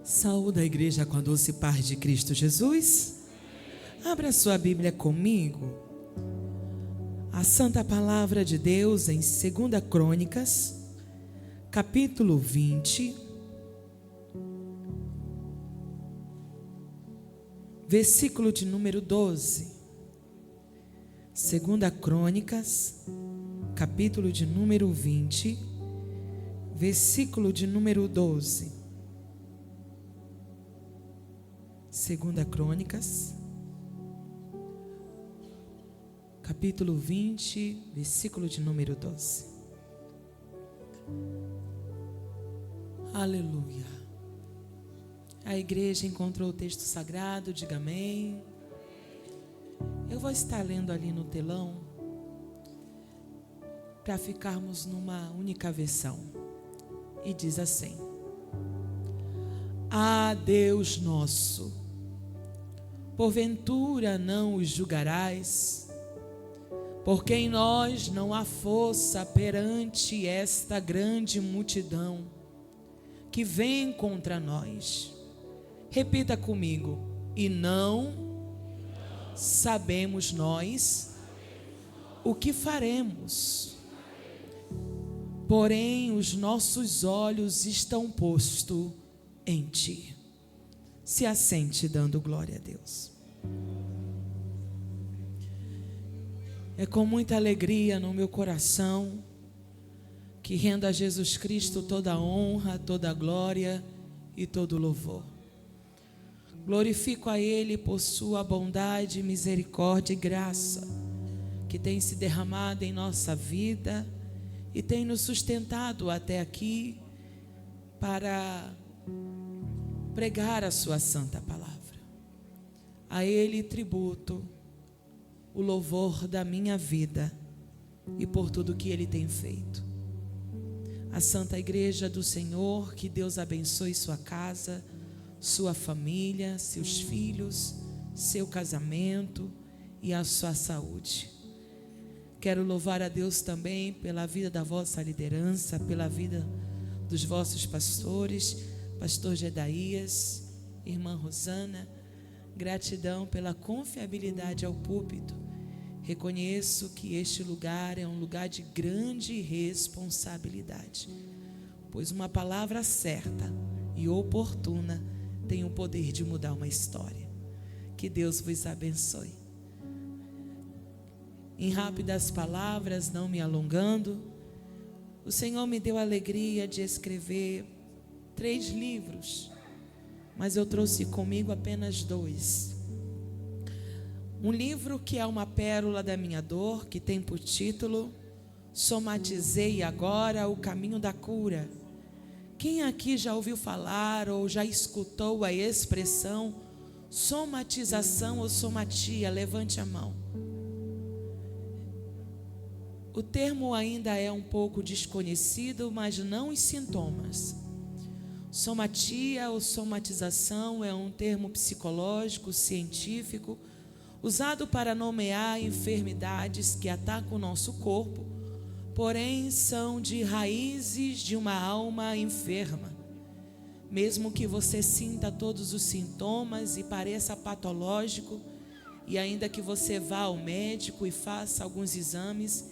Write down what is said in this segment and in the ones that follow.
Saúde a igreja com a doce paz de Cristo Jesus. Abra sua Bíblia comigo. A Santa Palavra de Deus em 2 Crônicas, capítulo 20, versículo de número 12. 2 Crônicas, capítulo de número 20, versículo de número 12. 2 Crônicas, capítulo 20, versículo de número 12. Aleluia. A igreja encontrou o texto sagrado, diga amém. Eu vou estar lendo ali no telão, para ficarmos numa única versão. E diz assim: Ah, Deus nosso, porventura não os julgarás? Porque em nós não há força perante esta grande multidão que vem contra nós. Repita comigo: e não sabemos nós o que faremos. Porém, os nossos olhos estão postos em ti. Se assente dando glória a Deus. É com muita alegria no meu coração que rendo a Jesus Cristo toda a honra, toda a glória e todo o louvor. Glorifico a Ele por sua bondade, misericórdia e graça que tem se derramado em nossa vida e tem nos sustentado até aqui para pregar a sua santa palavra. A Ele tributo o louvor da minha vida e por tudo que Ele tem feito. A Santa Igreja do Senhor, que Deus abençoe sua casa, sua família, seus filhos, seu casamento e a sua saúde. Quero louvar a Deus também pela vida da vossa liderança, pela vida dos vossos pastores, pastor Gedaías, irmã Rosana. Gratidão pela confiabilidade ao púlpito. Reconheço que este lugar é um lugar de grande responsabilidade, pois uma palavra certa e oportuna tem o poder de mudar uma história. Que Deus vos abençoe. Em rápidas palavras, não me alongando, o Senhor me deu a alegria de escrever 3 livros, mas eu trouxe comigo apenas 2. Um livro que é uma pérola da minha dor, que tem por título Somatizei agora o caminho da cura. Quem aqui já ouviu falar ou já escutou a expressão somatização ou somatia? Levante a mão. O termo ainda é um pouco desconhecido, mas não os sintomas. Somatia ou somatização é um termo psicológico, científico, usado para nomear enfermidades que atacam o nosso corpo, porém são de raízes de uma alma enferma. Mesmo que você sinta todos os sintomas e pareça patológico, e ainda que você vá ao médico e faça alguns exames,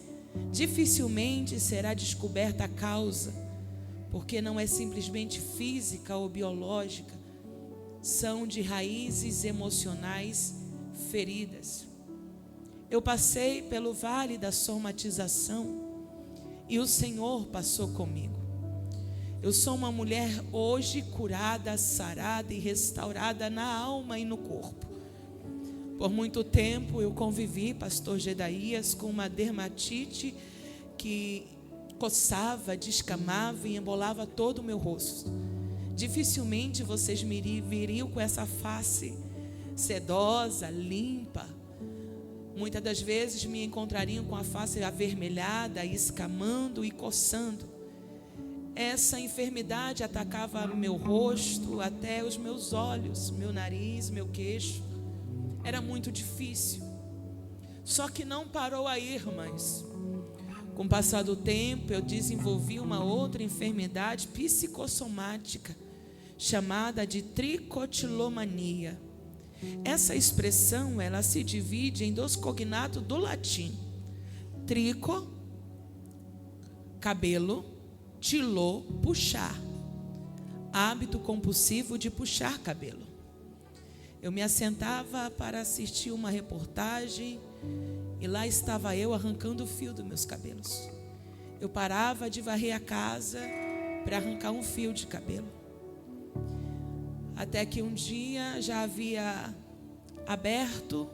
dificilmente será descoberta a causa, porque não é simplesmente física ou biológica, são de raízes emocionais feridas. Eu passei pelo vale da somatização e o Senhor passou comigo. Eu sou uma mulher hoje curada, sarada e restaurada na alma e no corpo. Por muito tempo eu convivi, pastor Gedaías, com uma dermatite que coçava, descamava e embolava todo o meu rosto. Dificilmente vocês me viriam com essa face sedosa, limpa. Muitas das vezes me encontrariam com a face avermelhada, escamando e coçando. Essa enfermidade atacava meu rosto, até os meus olhos, meu nariz, meu queixo. Era muito difícil. Só que não parou aí, irmãs. Com o passar do tempo, eu desenvolvi uma outra enfermidade psicossomática chamada de tricotilomania. Essa expressão, ela se divide em dois cognatos do latim: trico, cabelo, tilô, puxar. Hábito compulsivo de puxar cabelo. Eu me assentava para assistir uma reportagem e lá estava eu arrancando o fio dos meus cabelos. Eu parava de varrer a casa para arrancar um fio de cabelo. Até que um dia já havia aberto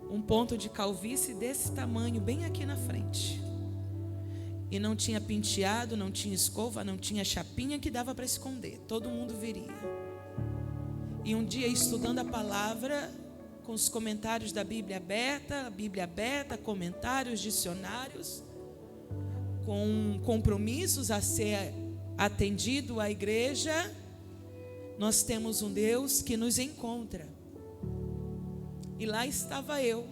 um ponto de calvície desse tamanho, bem aqui na frente. E não tinha penteado, não tinha escova, não tinha chapinha que dava para esconder. Todo mundo viria. E um dia, estudando a palavra, com os comentários da Bíblia aberta, comentários, dicionários, com compromissos a ser atendido à igreja, nós temos um Deus que nos encontra. E lá estava eu,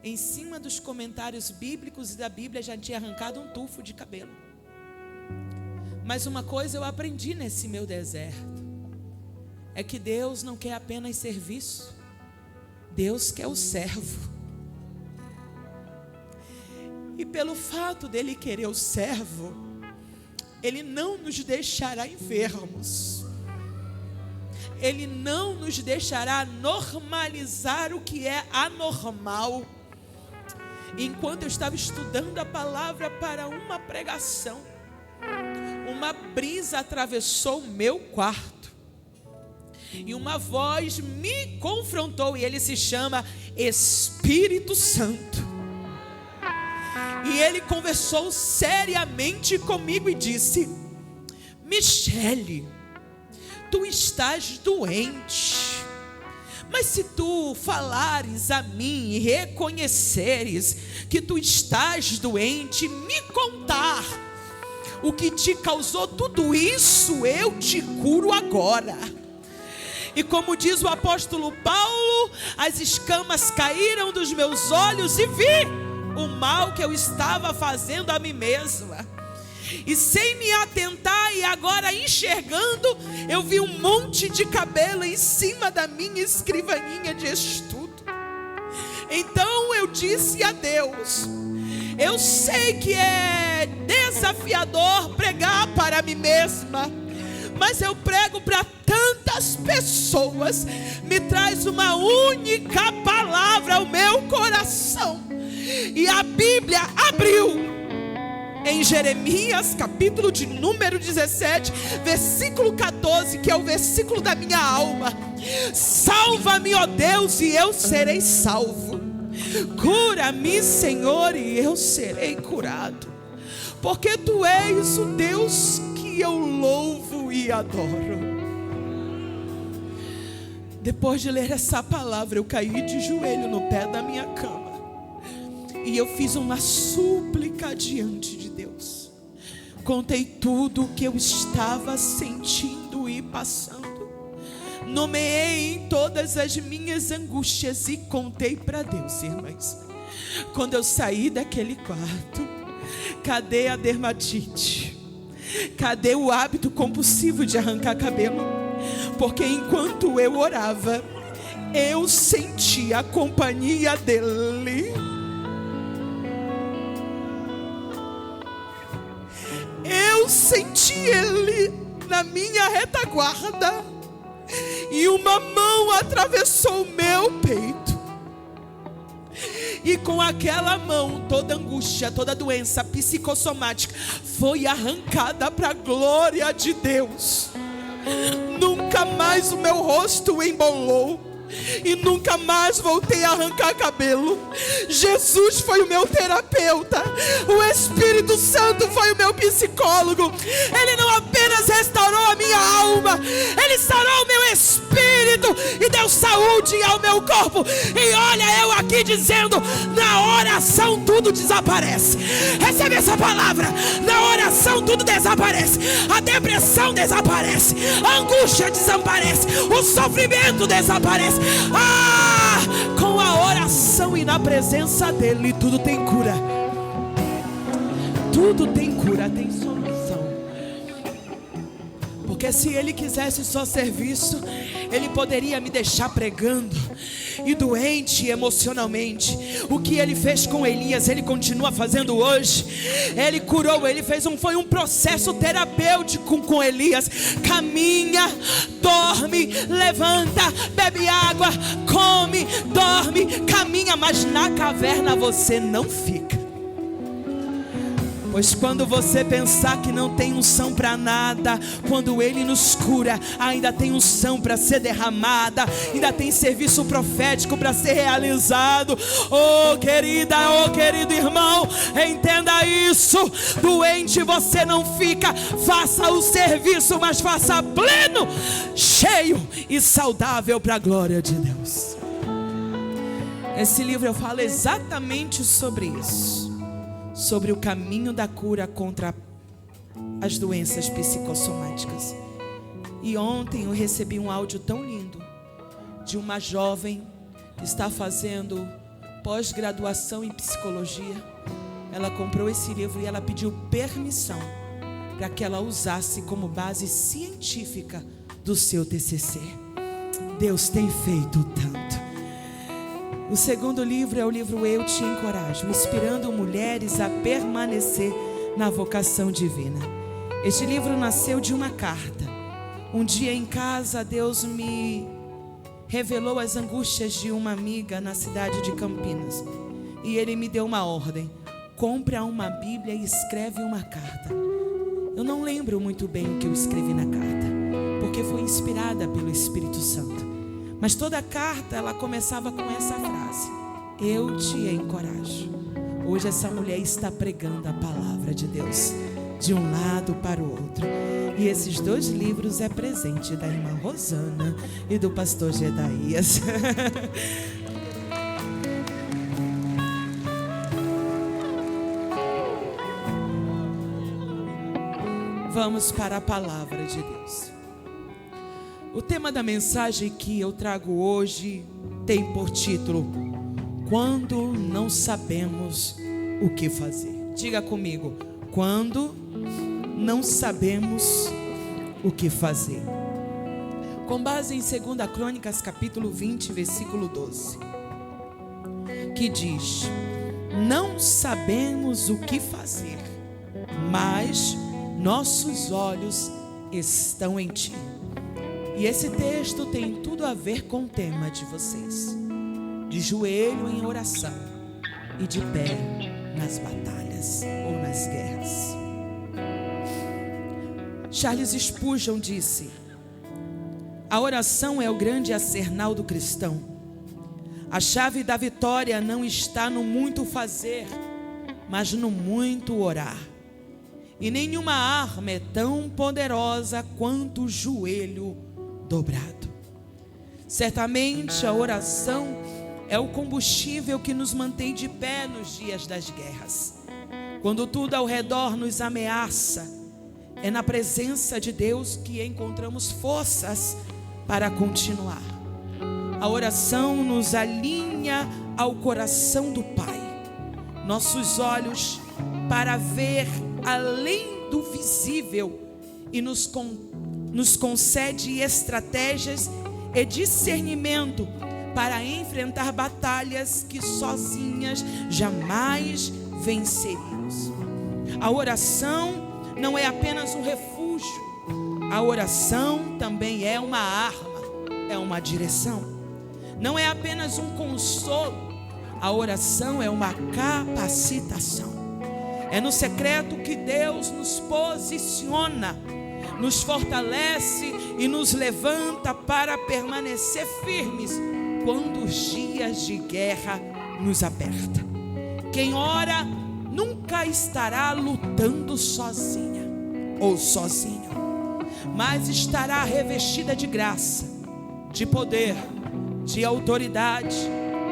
em cima dos comentários bíblicos e da Bíblia, já tinha arrancado um tufo de cabelo. Mas uma coisa eu aprendi nesse meu deserto, é que Deus não quer apenas serviço, Deus quer o servo. E pelo fato dele querer o servo, Ele não nos deixará enfermos. Ele não nos deixará normalizar o que é anormal. Enquanto eu estava estudando a palavra para uma pregação, uma brisa atravessou o meu quarto. E uma voz me confrontou, e ele se chama Espírito Santo. E ele conversou seriamente comigo e disse: Michele, tu estás doente. Mas se tu falares a mim e reconheceres que tu estás doente, me contar o que te causou tudo isso, eu te curo agora. E como diz o apóstolo Paulo, as escamas caíram dos meus olhos e vi o mal que eu estava fazendo a mim mesma. E sem me atentar, e agora enxergando, eu vi um monte de cabelo em cima da minha escrivaninha de estudo. Então eu disse a Deus: eu sei que é desafiador pregar para mim mesma, mas eu prego para tantas pessoas. Me traz uma única palavra ao meu coração. E a Bíblia abriu em Jeremias, capítulo de número 17, versículo 14, que é o versículo da minha alma. Salva-me, ó Deus, e eu serei salvo. Cura-me, Senhor, e eu serei curado. Porque tu és o Deus que eu louvo e adoro. Depois de ler essa palavra, eu caí de joelho no pé da minha cama. E eu fiz uma súplica diante de Deus. Contei tudo o que eu estava sentindo e passando. Nomeei em todas as minhas angústias e contei para Deus, irmãs. Quando eu saí daquele quarto, cadê a dermatite? Cadê o hábito compulsivo de arrancar cabelo? Porque enquanto eu orava, eu sentia a companhia dele. Eu senti ele na minha retaguarda, e uma mão atravessou o meu peito, e com aquela mão toda angústia, toda doença psicossomática foi arrancada para a glória de Deus. Nunca mais o meu rosto embolou, e nunca mais voltei a arrancar cabelo. Jesus foi o meu terapeuta, o Espírito Santo foi o meu psicólogo. Ele não apenas restaurou a minha alma, Ele sarou o meu espírito e deu saúde ao meu corpo. E olha eu aqui dizendo, na oração tudo desaparece. Recebe essa palavra, na oração tudo desaparece. A depressão desaparece, a angústia desaparece, o sofrimento desaparece. Com a oração e na presença dele, tudo tem cura. Tudo tem cura, tem solução. Porque se Ele quisesse só serviço, Ele poderia me deixar pregando e doente emocionalmente. O que Ele fez com Elias, Ele continua fazendo hoje. Ele curou, Ele foi um processo terapêutico com Elias. Caminha, dorme, levanta, bebe água, come, dorme, caminha, mas na caverna você não fica. Pois quando você pensar que não tem unção para nada, quando Ele nos cura, ainda tem unção para ser derramada, ainda tem serviço profético para ser realizado. Oh querida, oh querido irmão, entenda isso. Doente você não fica, faça o serviço, mas faça pleno, cheio e saudável para a glória de Deus. Esse livro eu falo exatamente sobre isso. Sobre o caminho da cura contra as doenças psicossomáticas. E ontem eu recebi um áudio tão lindo de uma jovem que está fazendo pós-graduação em psicologia. Ela comprou esse livro e ela pediu permissão para que ela usasse como base científica do seu TCC. Deus tem feito tanto. O segundo livro é o livro Eu Te Encorajo, inspirando mulheres a permanecer na vocação divina. Este livro nasceu de uma carta. Um dia em casa, Deus me revelou as angústias de uma amiga na cidade de Campinas. E Ele me deu uma ordem: compra uma Bíblia e escreve uma carta. Eu não lembro muito bem o que eu escrevi na carta, porque foi inspirada pelo Espírito Santo. Mas toda a carta ela começava com essa frase: eu te encorajo. Hoje essa mulher está pregando a palavra de Deus de um lado para o outro. E esses dois livros é presente da irmã Rosana e do pastor Gedaías. Vamos para a palavra de Deus. O tema da mensagem que eu trago hoje tem por título: Quando não sabemos o que fazer. Diga comigo: quando não sabemos o que fazer. Com base em 2 Crônicas capítulo 20, versículo 12, que diz: não sabemos o que fazer, mas nossos olhos estão em ti. E esse texto tem tudo a ver com o tema de vocês: de joelho em oração e de pé nas batalhas ou nas guerras. Charles Spurgeon disse: a oração é o grande arsenal do cristão. A chave da vitória não está no muito fazer, mas no muito orar. E nenhuma arma é tão poderosa quanto o joelho dobrado. Certamente a oração é o combustível que nos mantém de pé nos dias das guerras. Quando tudo ao redor nos ameaça, é na presença de Deus que encontramos forças para continuar. A oração nos alinha ao coração do Pai. Nossos olhos para ver além do visível e nos concede estratégias e discernimento para enfrentar batalhas que sozinhas jamais venceríamos. A oração não é apenas um refúgio, a oração também é uma arma, é uma direção. Não é apenas um consolo, a oração é uma capacitação. É no secreto que Deus nos posiciona, nos fortalece e nos levanta para permanecer firmes quando os dias de guerra nos apertam. Quem ora nunca estará lutando sozinha ou sozinho, mas estará revestida de graça, de poder, de autoridade,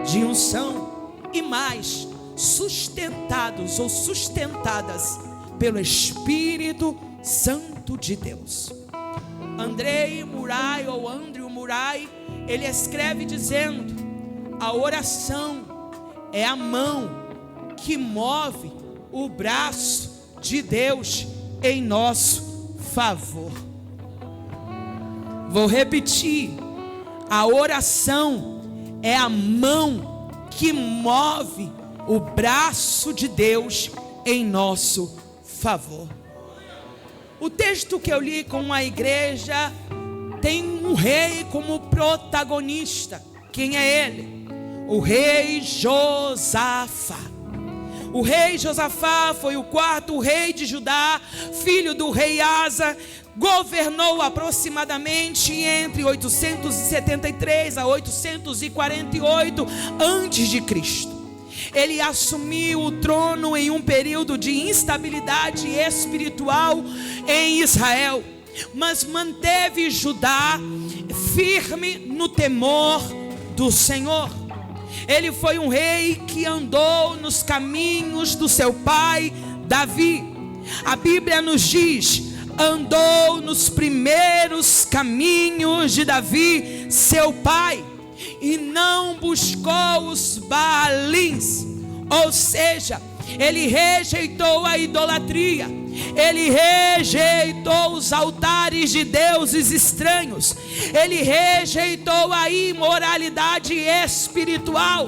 de unção e mais, sustentados ou sustentadas pelo Espírito Santo de Deus. Andrei Murray ou Andrew Murray, ele escreve dizendo: a oração é a mão que move o braço de Deus em nosso favor. Vou repetir. A oração é a mão que move o braço de Deus em nosso favor. O texto que eu li com a igreja tem um rei como protagonista. Quem é ele? O rei Josafá. O rei Josafá foi o quarto rei de Judá, filho do rei Asa. Governou aproximadamente entre 873 a 848 antes de Cristo. Ele assumiu o trono em um período de instabilidade espiritual em Israel, mas manteve Judá firme no temor do Senhor. Ele foi um rei que andou nos caminhos do seu pai Davi. A Bíblia nos diz: andou nos primeiros caminhos de Davi, seu pai, e não buscou os Baalins. Ou seja, ele rejeitou a idolatria, ele rejeitou os altares de deuses estranhos, ele rejeitou a imoralidade espiritual,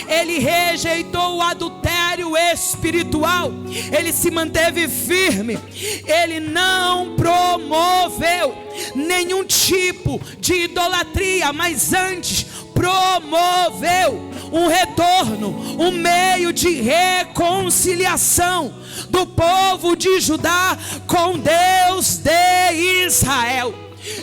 ele rejeitou o adultério espiritual, ele se manteve firme, ele não promoveu nenhum tipo de idolatria, mas antes promoveu um retorno, um meio de reconciliação do povo de Judá com Deus de Israel.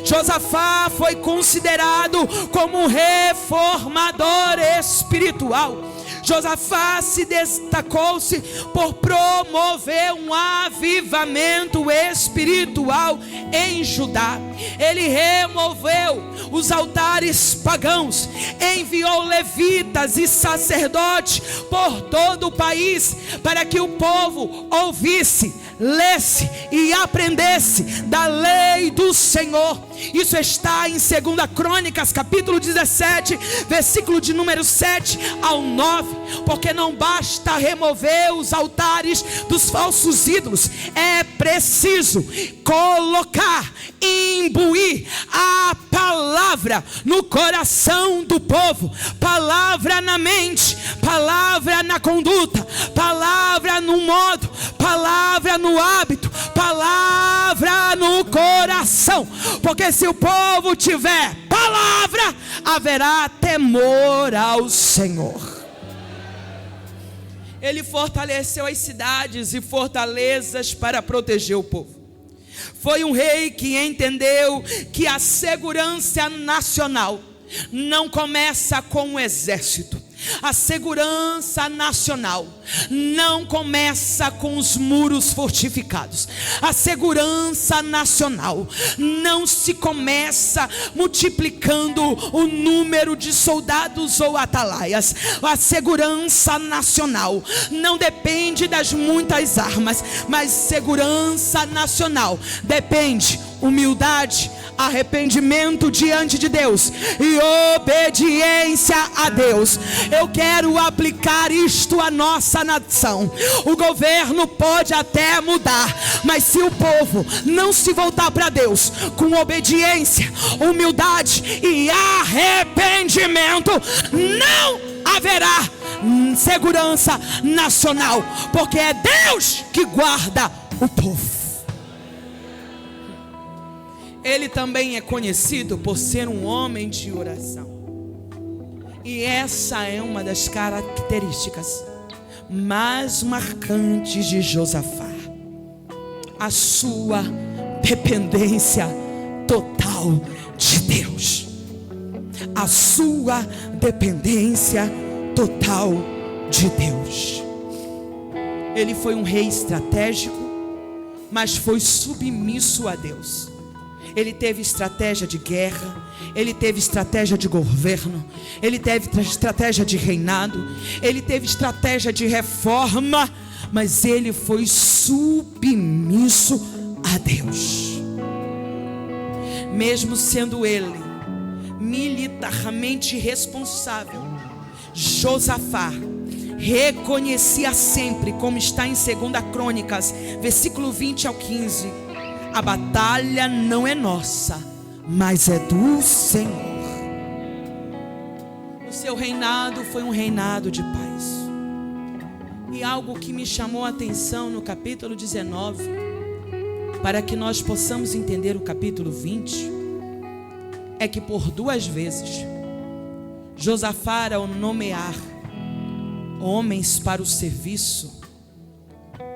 Josafá foi considerado como um reformador espiritual. Josafá se destacou-se por promover um avivamento espiritual em Judá. Ele removeu os altares pagãos, enviou levitas e sacerdotes por todo o país para que o povo ouvisse, lesse e aprendesse da lei do Senhor. Isso está em 2 Crônicas, capítulo 17, versículo de número 7 ao 9. Porque não basta remover os altares dos falsos ídolos, é preciso colocar, imbuir a palavra no coração do povo, palavra na mente, palavra na conduta, palavra no modo, palavra no hábito, palavra no coração. Porque se o povo tiver palavra, haverá temor ao Senhor. Ele fortaleceu as cidades e fortalezas para proteger o povo. Foi um rei que entendeu que a segurança nacional não começa com o exército. A segurança nacional não começa com os muros fortificados. A segurança nacional não se começa multiplicando o número de soldados ou atalaias. A segurança nacional não depende das muitas armas, mas segurança nacional depende humildade, arrependimento diante de Deus e obediência a Deus. Eu quero aplicar isto à nossa nação. O governo pode até mudar, mas se o povo não se voltar para Deus com obediência, humildade e arrependimento, não haverá segurança nacional, porque é Deus que guarda o povo. Ele também é conhecido por ser um homem de oração. E essa é uma das características mais marcantes de Josafá. A sua dependência total de Deus. A sua dependência total de Deus. Ele foi um rei estratégico, mas foi submisso a Deus. Ele teve estratégia de guerra, ele teve estratégia de governo, ele teve estratégia de reinado, ele teve estratégia de reforma, mas ele foi submisso a Deus. Mesmo sendo ele militarmente responsável, Josafá reconhecia sempre, como está em 2 Crônicas, versículo 20 ao 15, a batalha não é nossa, mas é do Senhor. O seu reinado foi um reinado de paz. E algo que me chamou a atenção no capítulo 19, para que nós possamos entender o capítulo 20, é que por 2 vezes Josafá, ao nomear homens para o serviço,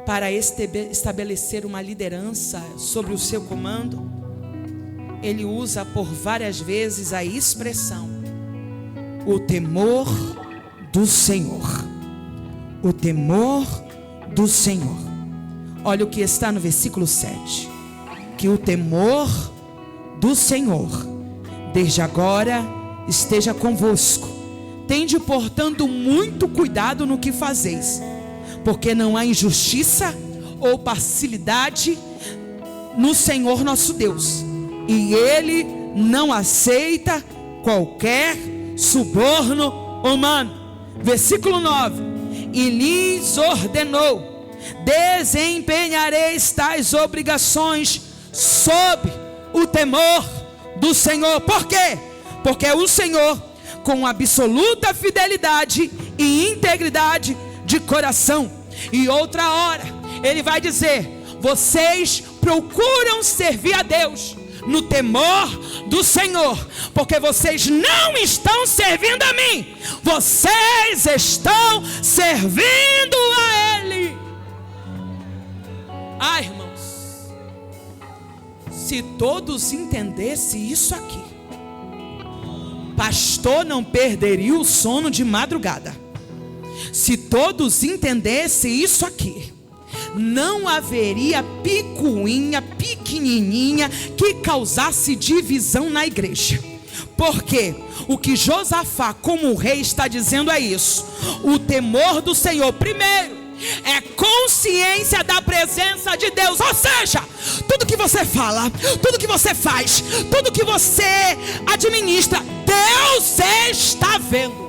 para estabelecer uma liderança sobre o seu comando, ele usa por várias vezes a expressão: o temor do Senhor. O temor do Senhor. Olha o que está no versículo 7. Que o temor do Senhor desde agora esteja convosco. Tende, portanto, muito cuidado no que fazeis, porque não há injustiça ou parcialidade no Senhor nosso Deus, e Ele não aceita qualquer suborno humano. Versículo 9. E lhes ordenou: desempenhareis tais obrigações sob o temor do Senhor. Por quê? Porque o Senhor, com absoluta fidelidade e integridade de coração. E outra hora ele vai dizer: vocês procuram servir a Deus no temor do Senhor, porque vocês não estão servindo a mim, vocês estão servindo a Ele. Ah, irmãos, se todos entendessem isso aqui, pastor não perderia o sono de madrugada. Se todos entendessem isso aqui, não haveria picuinha pequenininha que causasse divisão na igreja. Porque o que Josafá como rei está dizendo é isso: o temor do Senhor, primeiro, é consciência da presença de Deus. Ou seja, tudo que você fala, tudo que você faz, tudo que você administra, Deus está vendo.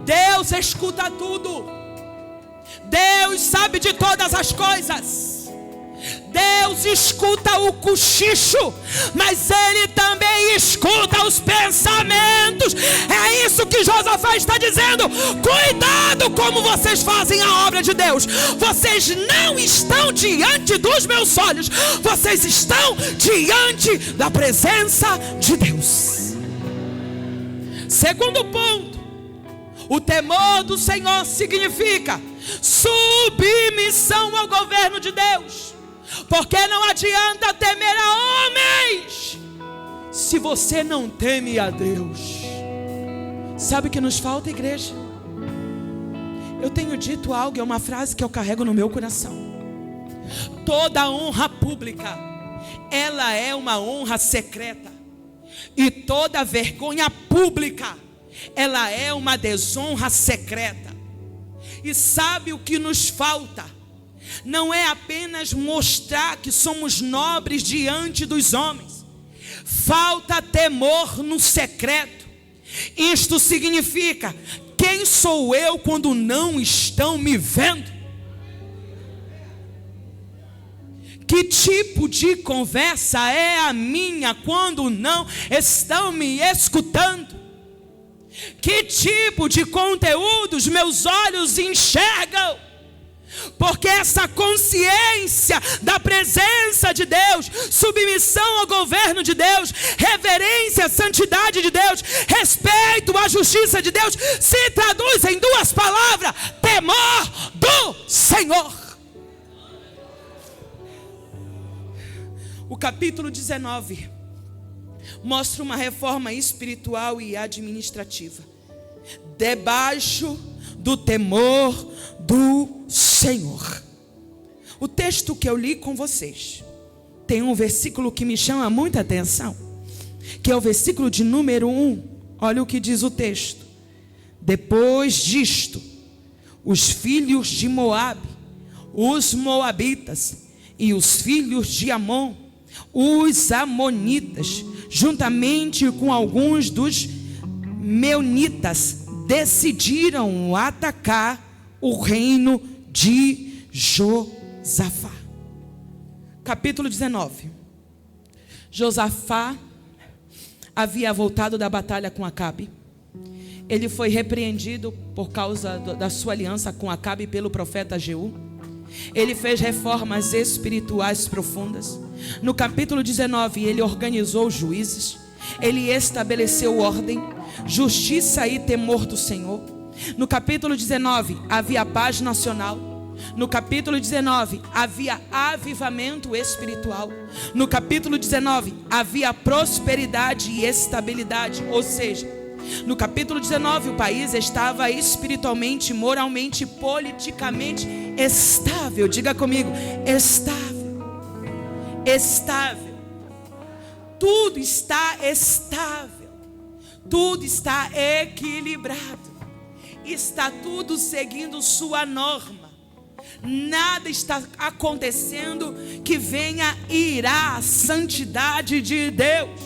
Deus escuta tudo. Deus sabe de todas as coisas. Deus escuta o cochicho, mas Ele também escuta os pensamentos. É isso que Josafá está dizendo: cuidado como vocês fazem a obra de Deus. Vocês não estão diante dos meus olhos, vocês estão diante da presença de Deus. Segundo ponto, o temor do Senhor significa submissão ao governo de Deus. Porque não adianta temer a homens se você não teme a Deus. Sabe o que nos falta, igreja? Eu tenho dito algo, é uma frase que eu carrego no meu coração: toda honra pública, ela é uma honra secreta. E toda vergonha pública, ela é uma desonra secreta. E sabe o que nos falta? Não é apenas mostrar que somos nobres diante dos homens. Falta temor no secreto. Isto significa: quem sou eu quando não estão me vendo? Que tipo de conversa é a minha quando não estão me escutando? Que tipo de conteúdo os meus olhos enxergam? Porque essa consciência da presença de Deus, submissão ao governo de Deus, reverência à santidade de Deus, respeito à justiça de Deus, se traduz em 2 palavras: temor do Senhor. O capítulo 19 mostra uma reforma espiritual e administrativa debaixo do temor do Senhor. O texto que eu li com vocês tem um versículo que me chama muita atenção, que é o versículo de número 1. Olha o que diz o texto: depois disto, os filhos de Moabe, os moabitas, e os filhos de Amon, os amonitas, juntamente com alguns dos meunitas, decidiram atacar o reino de Josafá. capítulo 19. Josafá havia voltado da batalha com Acabe. Ele foi repreendido por causa da sua aliança com Acabe pelo profeta Jeú. Ele fez reformas espirituais profundas. No capítulo 19, ele organizou os juízes. Ele estabeleceu ordem, justiça e temor do Senhor. No capítulo 19, havia paz nacional. No capítulo 19, havia avivamento espiritual. No capítulo 19, havia prosperidade e estabilidade. Ou seja, no capítulo 19, o país estava espiritualmente, moralmente, politicamente estável. Diga comigo, estável. Estável. Tudo está estável. Tudo está equilibrado. Está tudo seguindo sua norma. Nada está acontecendo que venha irar a santidade de Deus.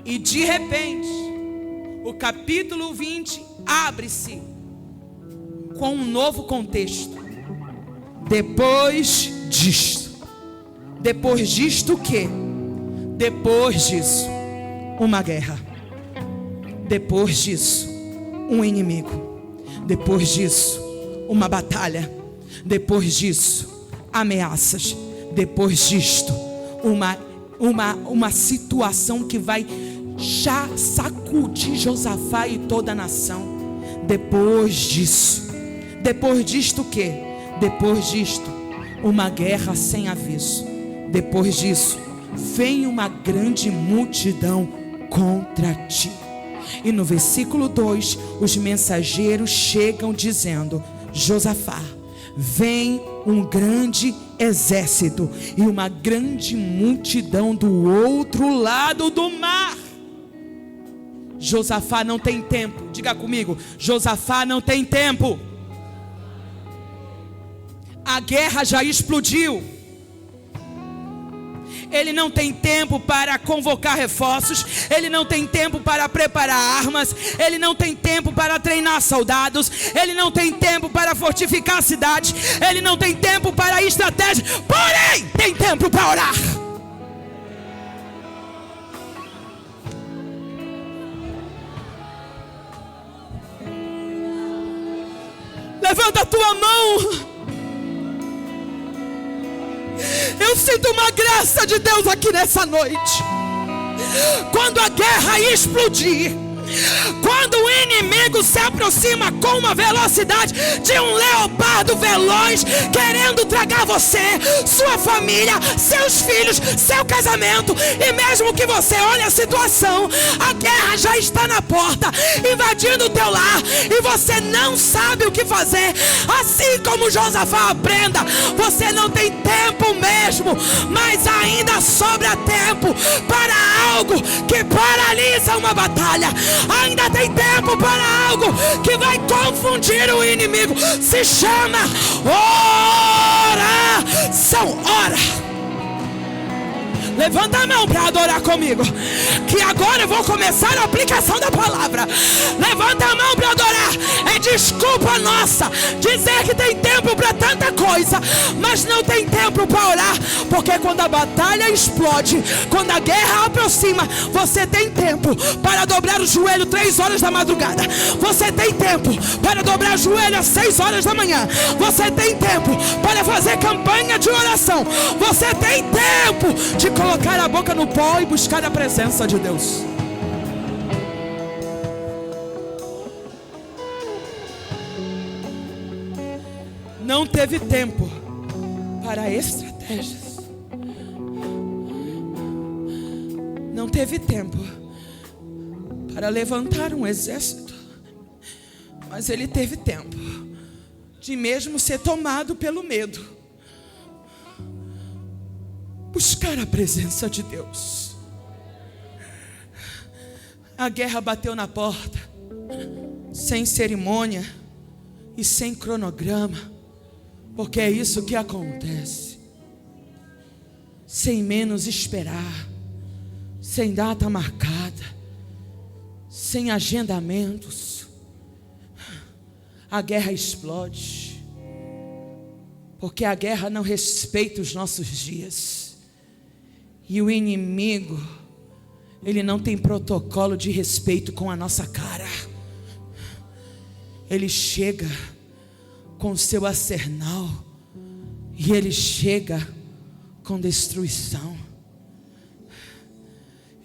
E de repente, o capítulo 20 abre-se com um novo contexto. Depois disto. Depois disto o quê? Depois disso, uma guerra. Depois disso, um inimigo. Depois disso, uma batalha. Depois disso, ameaças. Depois disto, uma situação que vai já sacudir Josafá e toda a nação. Depois disto o quê? Depois disto, uma guerra sem aviso. Depois disso, vem uma grande multidão contra ti. E no versículo 2, os mensageiros chegam dizendo: Josafá, vem um grande exército e uma grande multidão do outro lado do mar. Josafá não tem tempo. Diga comigo, Josafá não tem tempo. A guerra já explodiu. Ele não tem tempo para convocar reforços. Ele não tem tempo para preparar armas. Ele não tem tempo para treinar soldados. Ele não tem tempo para fortificar a cidade. Ele não tem tempo para estratégia. Porém, tem tempo para orar. Levanta a tua mão. Eu sinto uma graça de Deus aqui nessa noite. Quando a guerra explodir, quando o inimigo se aproxima com uma velocidade de um leopardo veloz, querendo tragar você, sua família, seus filhos, seu casamento, e mesmo que você olhe a situação, a guerra já está na porta, invadindo o teu lar, e você não sabe o que fazer. Assim como Josafá, aprenda: você não tem tempo mesmo, mas ainda sobra tempo para algo que paralisa uma batalha. Ainda tem tempo para algo que vai confundir o inimigo. Se chama oração. Ora. Levanta a mão para adorar comigo, que agora eu vou começar a aplicação da palavra. Levanta a mão para adorar. É desculpa nossa dizer que tem tempo para tanta coisa, mas não tem tempo para orar. Porque quando a batalha explode, quando a guerra aproxima, você tem tempo para dobrar o joelho 3 horas da madrugada. Você tem tempo para dobrar o joelho às 6 horas da manhã. Você tem tempo para fazer campanha de oração. Você tem tempo de colocar a boca no pó e buscar a presença de Deus. Não teve tempo para estratégias. Não teve tempo para levantar um exército. Mas ele teve tempo de, mesmo ser tomado pelo medo, buscar a presença de Deus. A guerra bateu na porta, sem cerimônia e sem cronograma, porque é isso que acontece. Sem menos esperar, sem data marcada, sem agendamentos, a guerra explode. Porque a guerra não respeita os nossos dias. E o inimigo, ele não tem protocolo de respeito com a nossa cara. Ele chega com o seu arsenal. E ele chega com destruição.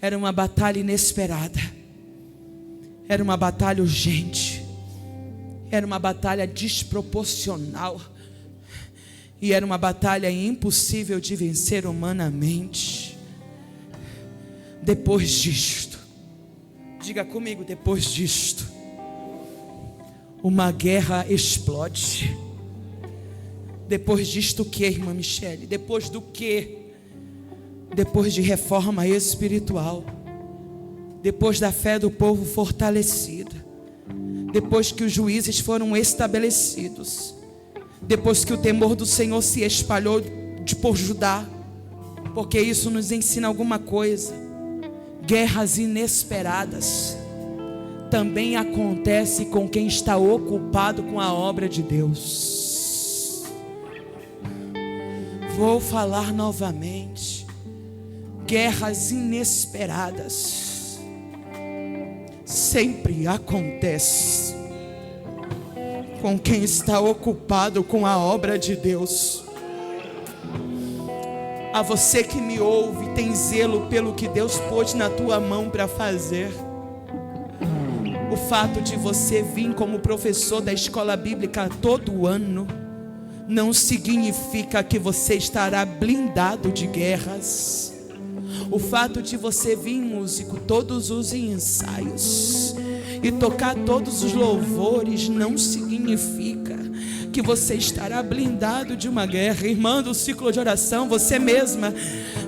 Era uma batalha inesperada. Era uma batalha urgente. Era uma batalha desproporcional. E era uma batalha impossível de vencer humanamente. Depois disto, diga comigo, depois disto, uma guerra explode. Depois disto o que, irmã Michele? Depois do que? Depois de reforma espiritual. Depois da fé do povo fortalecida. Depois que os juízes foram estabelecidos. Depois que o temor do Senhor se espalhou por Judá. Porque isso nos ensina alguma coisa. Guerras inesperadas também acontece com quem está ocupado com a obra de Deus. Vou falar novamente. Guerras inesperadas sempre acontece com quem está ocupado com a obra de Deus. A você que me ouve, tem zelo pelo que Deus pôs na tua mão para fazer. O fato de você vir como professor da escola bíblica todo ano não significa que você estará blindado de guerras. O fato de você vir músico todos os ensaios e tocar todos os louvores não significa que você estará blindado de uma guerra. Irmã do ciclo de oração, você mesma,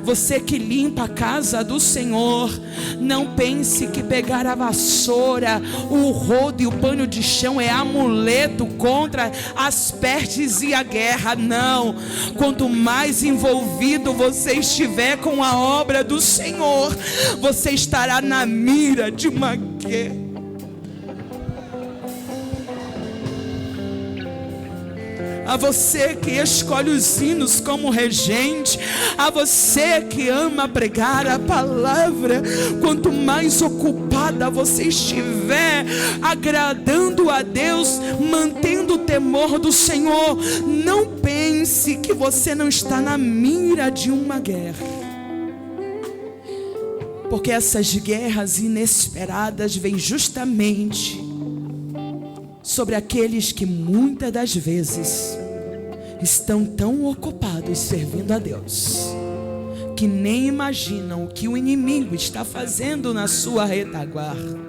você que limpa a casa do Senhor, não pense que pegar a vassoura, o rodo e o pano de chão é amuleto contra as pestes e a guerra. Não, quanto mais envolvido você estiver com a obra do Senhor, você estará na mira de uma guerra. A você que escolhe os hinos como regente, a você que ama pregar a palavra, quanto mais ocupada você estiver agradando a Deus, mantendo o temor do Senhor, não pense que você não está na mira de uma guerra. Porque essas guerras inesperadas vêm justamente sobre aqueles que muitas das vezes estão tão ocupados servindo a Deus que nem imaginam o que o inimigo está fazendo na sua retaguarda.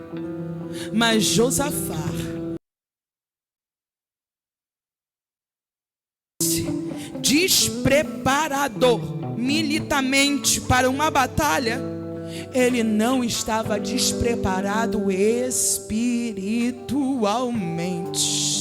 Mas Josafá despreparado militarmente para uma batalha, ele não estava despreparado espiritualmente.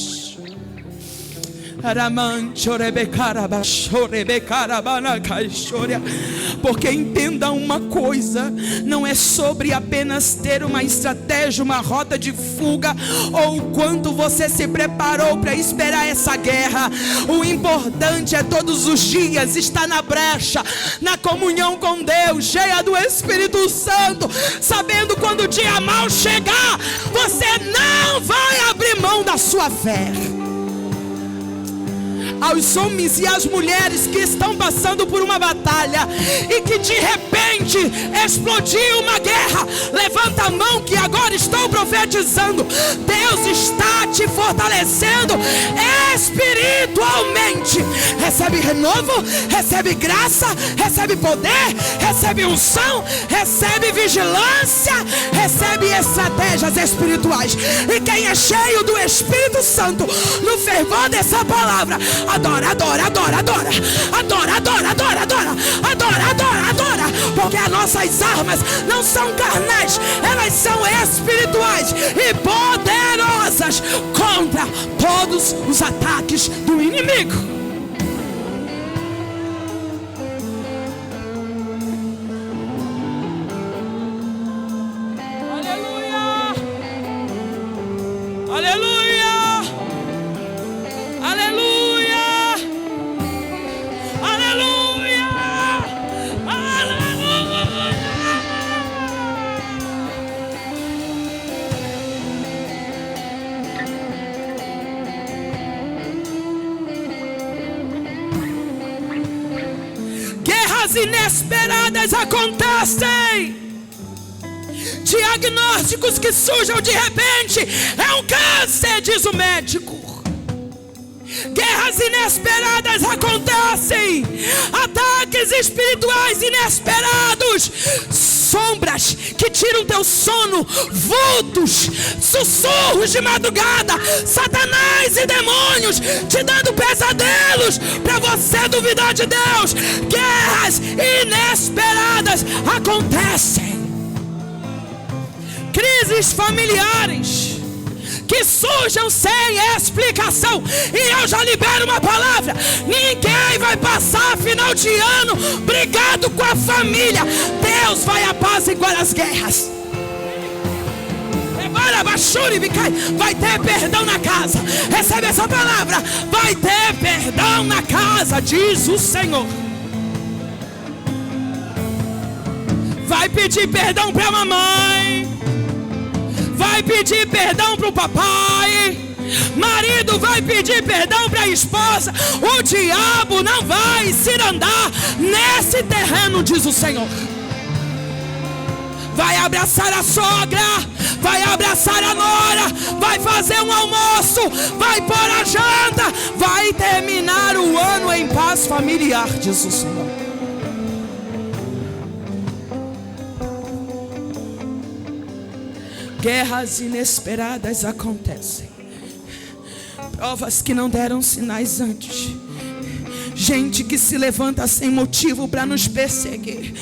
Porque entenda uma coisa, não é sobre apenas ter uma estratégia, uma rota de fuga, ou o quanto você se preparou para esperar essa guerra. O importante é todos os dias estar na brecha, na comunhão com Deus, cheia do Espírito Santo, sabendo quando o dia mau chegar, você não vai abrir mão da sua fé. Aos homens e às mulheres que estão passando por uma batalha e que de repente explodiu uma guerra, levanta a mão que agora estou profetizando. Deus está te fortalecendo espiritualmente. Recebe renovo, recebe graça, recebe poder, recebe unção, recebe vigilância, recebe estratégias espirituais. E quem é cheio do Espírito Santo, no fervor dessa palavra, adora, adora, adora, adora, adora, adora, adora, adora, adora, adora, adora, porque as nossas armas não são carnais, elas são espirituais e poderosas contra todos os ataques do inimigo. Aleluia! Aleluia! Aleluia! Guerras inesperadas acontecem. Diagnósticos que surjam de repente. É um câncer, diz o médico. Guerras inesperadas acontecem. Ataques espirituais inesperados. Sombras que tiram teu sono. Vultos, sussurros de madrugada. Satanás e demônios te dando pesadelos para você duvidar de Deus. Guerras inesperadas acontecem. Crises familiares que surjam sem explicação. E eu já libero uma palavra: ninguém vai passar final de ano brigado com a família. Deus vai apaziguar as guerras. Vai ter perdão na casa. Recebe essa palavra. Vai ter perdão na casa, diz o Senhor. Vai pedir perdão para a mamãe. Vai pedir perdão para o papai. Marido vai pedir perdão para a esposa. O diabo não vai se andar nesse terreno, diz o Senhor. Vai abraçar a sogra, vai abraçar a nora, vai fazer um almoço, vai pôr a janta, vai terminar o ano em paz familiar, diz o Senhor. Guerras inesperadas acontecem. Provas que não deram sinais antes. Gente que se levanta sem motivo para nos perseguir.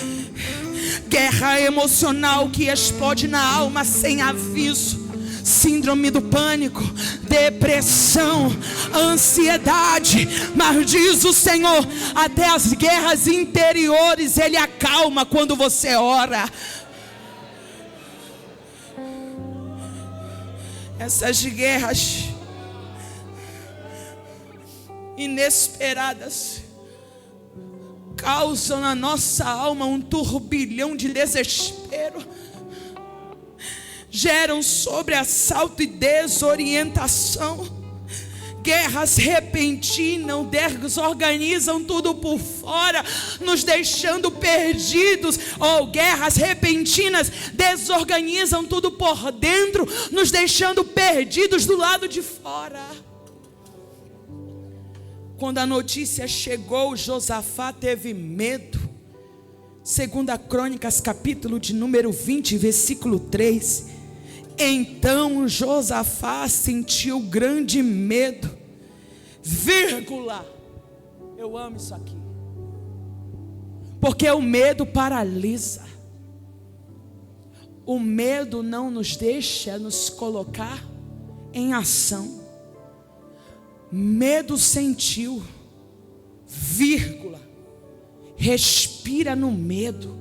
Guerra emocional que explode na alma sem aviso. Síndrome do pânico, depressão, ansiedade. Mas diz o Senhor, até as guerras interiores Ele acalma quando você ora. Essas guerras inesperadas causam na nossa alma um turbilhão de desespero, geram sobressalto e desorientação. Guerras repentinas desorganizam tudo por fora, nos deixando perdidos. Ou guerras repentinas desorganizam tudo por dentro, nos deixando perdidos do lado de fora. Quando a notícia chegou, Josafá teve medo. 2 Crônicas, capítulo de número 20, versículo 3. Então Josafá sentiu grande medo, vírgula. Eu amo isso aqui, porque o medo paralisa. O medo não nos deixa nos colocar em ação. Medo sentiu, vírgula, respira no medo.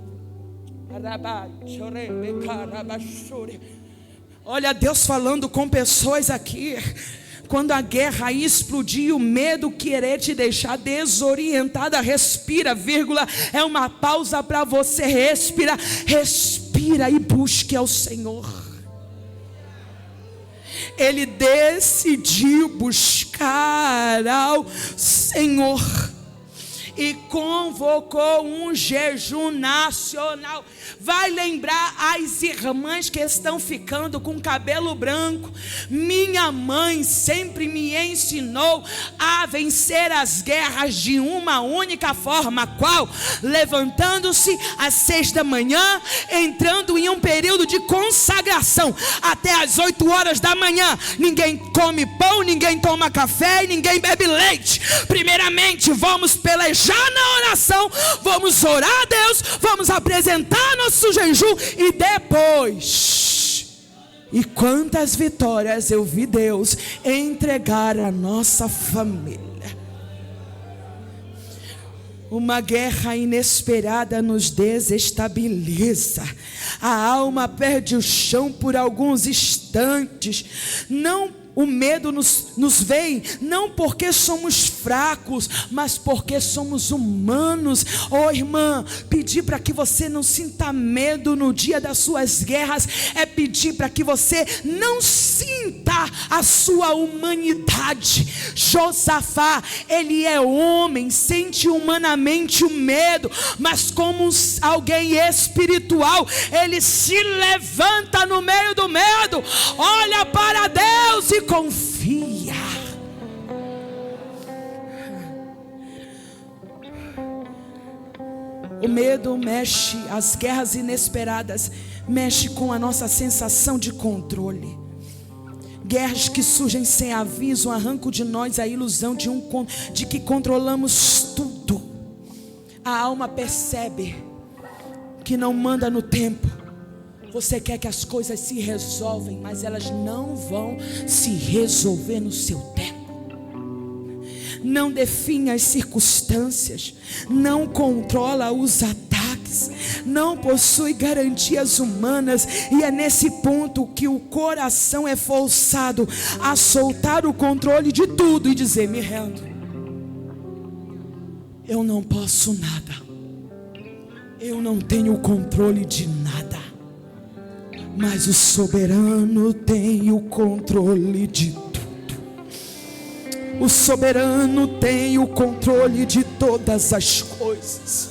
Olha Deus falando com pessoas aqui. Quando a guerra explodir, o medo querer te deixar desorientada, respira, vírgula, é uma pausa para você respirar. Respira e busque ao Senhor. Ele decidiu buscar ao Senhor e convocou um jejum nacional. Vai lembrar as irmãs que estão ficando com cabelo branco. Minha mãe sempre me ensinou a vencer as guerras de uma única forma. Qual? Levantando-se às 6 da manhã, entrando em um período de consagração até às 8 horas da manhã. Ninguém come pão, ninguém toma café e ninguém bebe leite. Primeiramente vamos pelejar na oração, vamos orar a Deus, vamos apresentar nosso jejum e depois. E quantas vitórias eu vi Deus entregar a nossa família. Uma guerra inesperada nos desestabiliza. A alma perde o chão por alguns instantes. Não O medo nos vem não porque somos fracos, mas porque somos humanos. Oh, irmã, pedir para que você não sinta medo no dia das suas guerras é pedir para que você não sinta a sua humanidade. Josafá, ele é homem, sente humanamente o medo, mas como alguém espiritual, ele se levanta no meio do medo, olha para Deus e confia. O medo mexe, as guerras inesperadas mexe com a nossa sensação de controle. Guerras que surgem sem aviso arrancam de nós a ilusão de que controlamos tudo. A alma percebe que não manda no tempo. Você quer que as coisas se resolvem, mas elas não vão se resolver no seu tempo. Não define as circunstâncias, não controla os ataques, não possui garantias humanas, e é nesse ponto que o coração é forçado a soltar o controle de tudo e dizer: me rendo, eu não posso nada, eu não tenho controle de nada. Mas o soberano tem o controle de tudo. O soberano tem o controle de todas as coisas.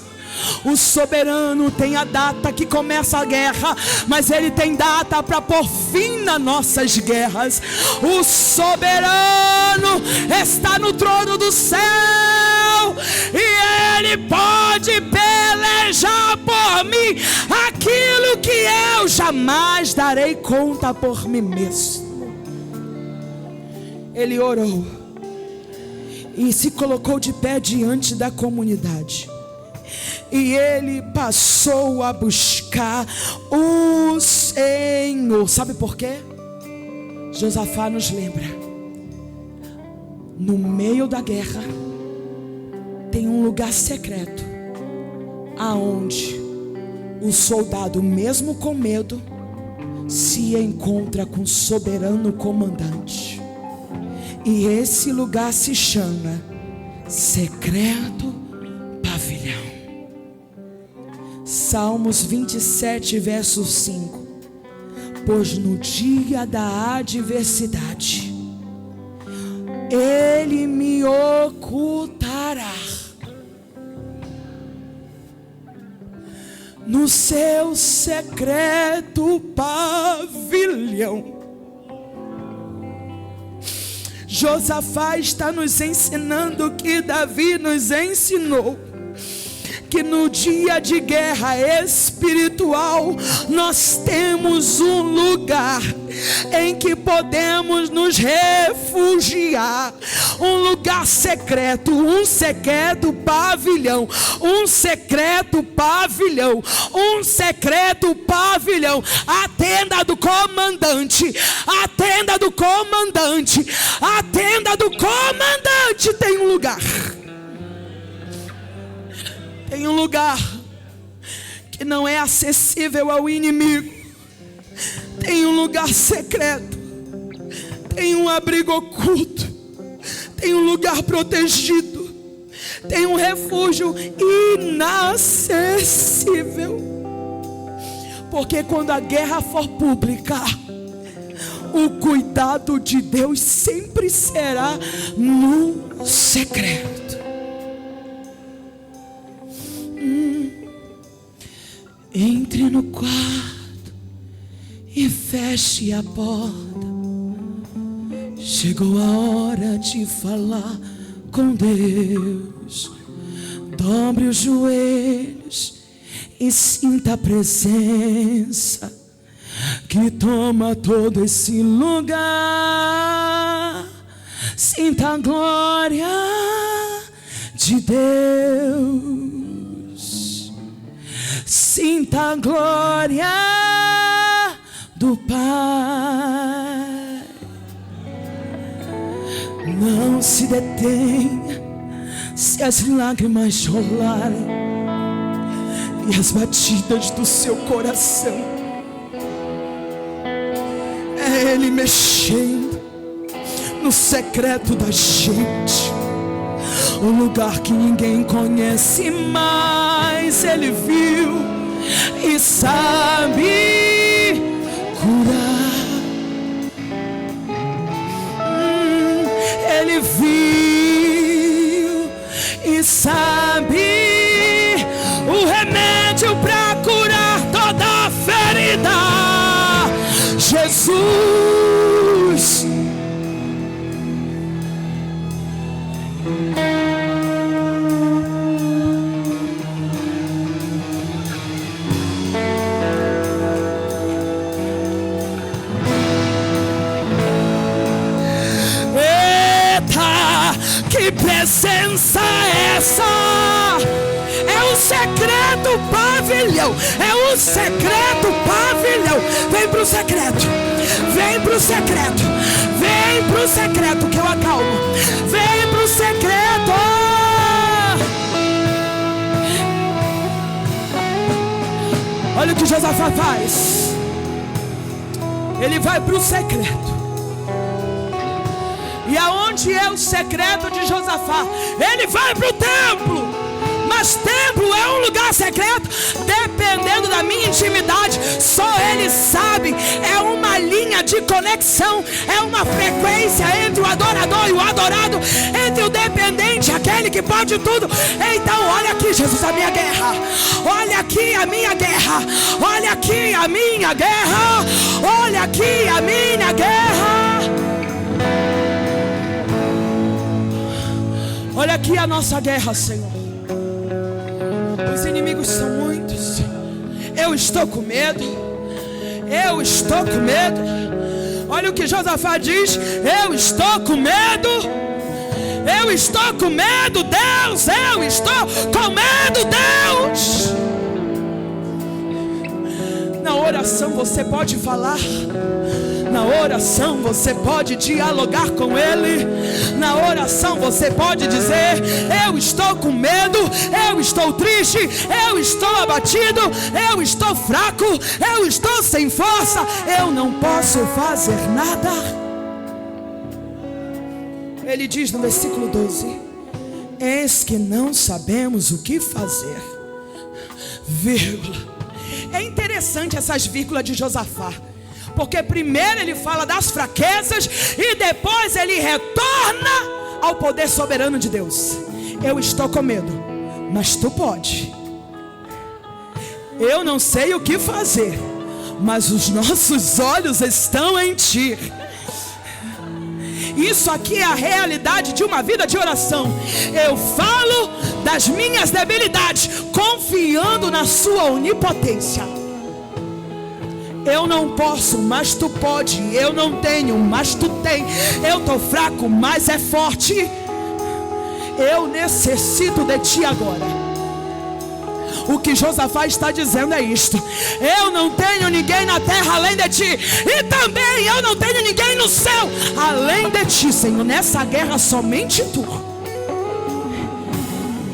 O soberano tem a data que começa a guerra, mas ele tem data para pôr fim nas nossas guerras. O soberano está no trono do céu, e ele pode pelejar por mim aquilo que eu jamais darei conta por mim mesmo. Ele orou e se colocou de pé diante da comunidade, e ele passou a buscar o Senhor. Sabe por quê? Josafá nos lembra: no meio da guerra tem um lugar secreto, aonde o soldado, mesmo com medo, se encontra com o soberano comandante. E esse lugar se chama Secreto Pavilhão. Salmos 27, verso 5. Pois no dia da adversidade Ele me ocultará no seu secreto pavilhão. Josafá está nos ensinando o que Davi nos ensinou: que no dia de guerra espiritual nós temos um lugar em que podemos nos refugiar, um lugar secreto, um secreto pavilhão, um secreto pavilhão, um secreto pavilhão. A tenda do comandante, a tenda do comandante, a tenda do comandante tem um lugar. Tem um lugar que não é acessível ao inimigo. Tem um lugar secreto. Tem um abrigo oculto. Tem um lugar protegido. Tem um refúgio inacessível. Porque quando a guerra for pública, o cuidado de Deus sempre será no secreto. Entre no quarto e feche a porta. Chegou a hora de falar com Deus. Dobre os joelhos e sinta a presença que toma todo esse lugar. Sinta a glória de Deus. Sinta a glória do Pai. Não se detenha se as lágrimas rolarem e as batidas do seu coração. É Ele mexendo, no secreto da gente, o lugar que ninguém conhece, mas Ele viu e sabe curar. Ele viu e sabe o remédio para curar toda ferida. Jesus. Que presença é essa? É o secreto pavilhão. É o secreto pavilhão. Vem pro secreto. Vem pro secreto. Vem pro secreto que eu acalmo. Vem pro secreto. Olha o que Josafá faz. Ele vai pro secreto. E aonde é o secreto de Josafá? Ele vai para o templo. Mas templo é um lugar secreto. Dependendo da minha intimidade, só Ele sabe. É uma linha de conexão. É uma frequência entre o adorador e o adorado. Entre o dependente, aquele que pode tudo. Então olha aqui, Jesus, a minha guerra. Olha aqui a minha guerra. Olha aqui a minha guerra. Olha aqui a minha guerra. Olha aqui a nossa guerra, Senhor. Os inimigos são muitos. Eu estou com medo. Eu estou com medo. Olha o que Josafá diz. Eu estou com medo. Eu estou com medo, Deus. Eu estou com medo, Deus. Na oração você pode falar. Na oração você pode dialogar com Ele. Na oração você pode dizer: eu estou com medo, eu estou triste, eu estou abatido, eu estou fraco, eu estou sem força, eu não posso fazer nada. Ele diz no versículo 12: eis que não sabemos o que fazer. Vírgula. É interessante essas vírgulas de Josafá, porque primeiro ele fala das fraquezas e depois ele retorna ao poder soberano de Deus. Eu estou com medo, mas tu pode. Eu não sei o que fazer, mas os nossos olhos estão em ti. Isso aqui é a realidade de uma vida de oração. Eu falo das minhas debilidades, confiando na sua onipotência. Eu não posso, mas tu pode. Eu não tenho, mas tu tem. Eu estou fraco, mas é forte. Eu necessito de ti agora. O que Josafá está dizendo é isto: eu não tenho ninguém na terra além de ti, e também eu não tenho ninguém no céu além de ti, Senhor. Nessa guerra somente tu.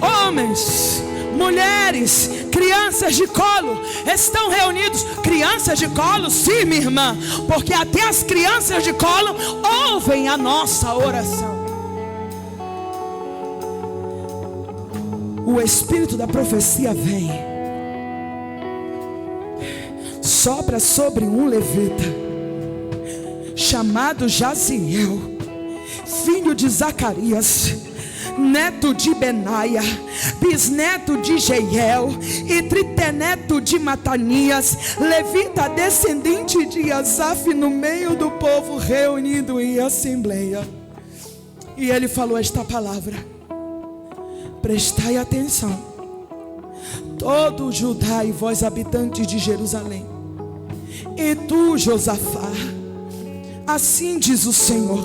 Homens, mulheres, crianças de colo estão reunidos. Crianças de colo, sim, minha irmã, porque até as crianças de colo ouvem a nossa oração. O espírito da profecia vem, sopra sobre um levita chamado Jaziel, filho de Zacarias, neto de Benaia, bisneto de Jeiel e triteneto de Matanias, levita descendente de Asaf, no meio do povo reunido em assembleia. E ele falou esta palavra: prestai atenção, todo Judá e vós habitantes de Jerusalém, e tu, Josafá, assim diz o Senhor: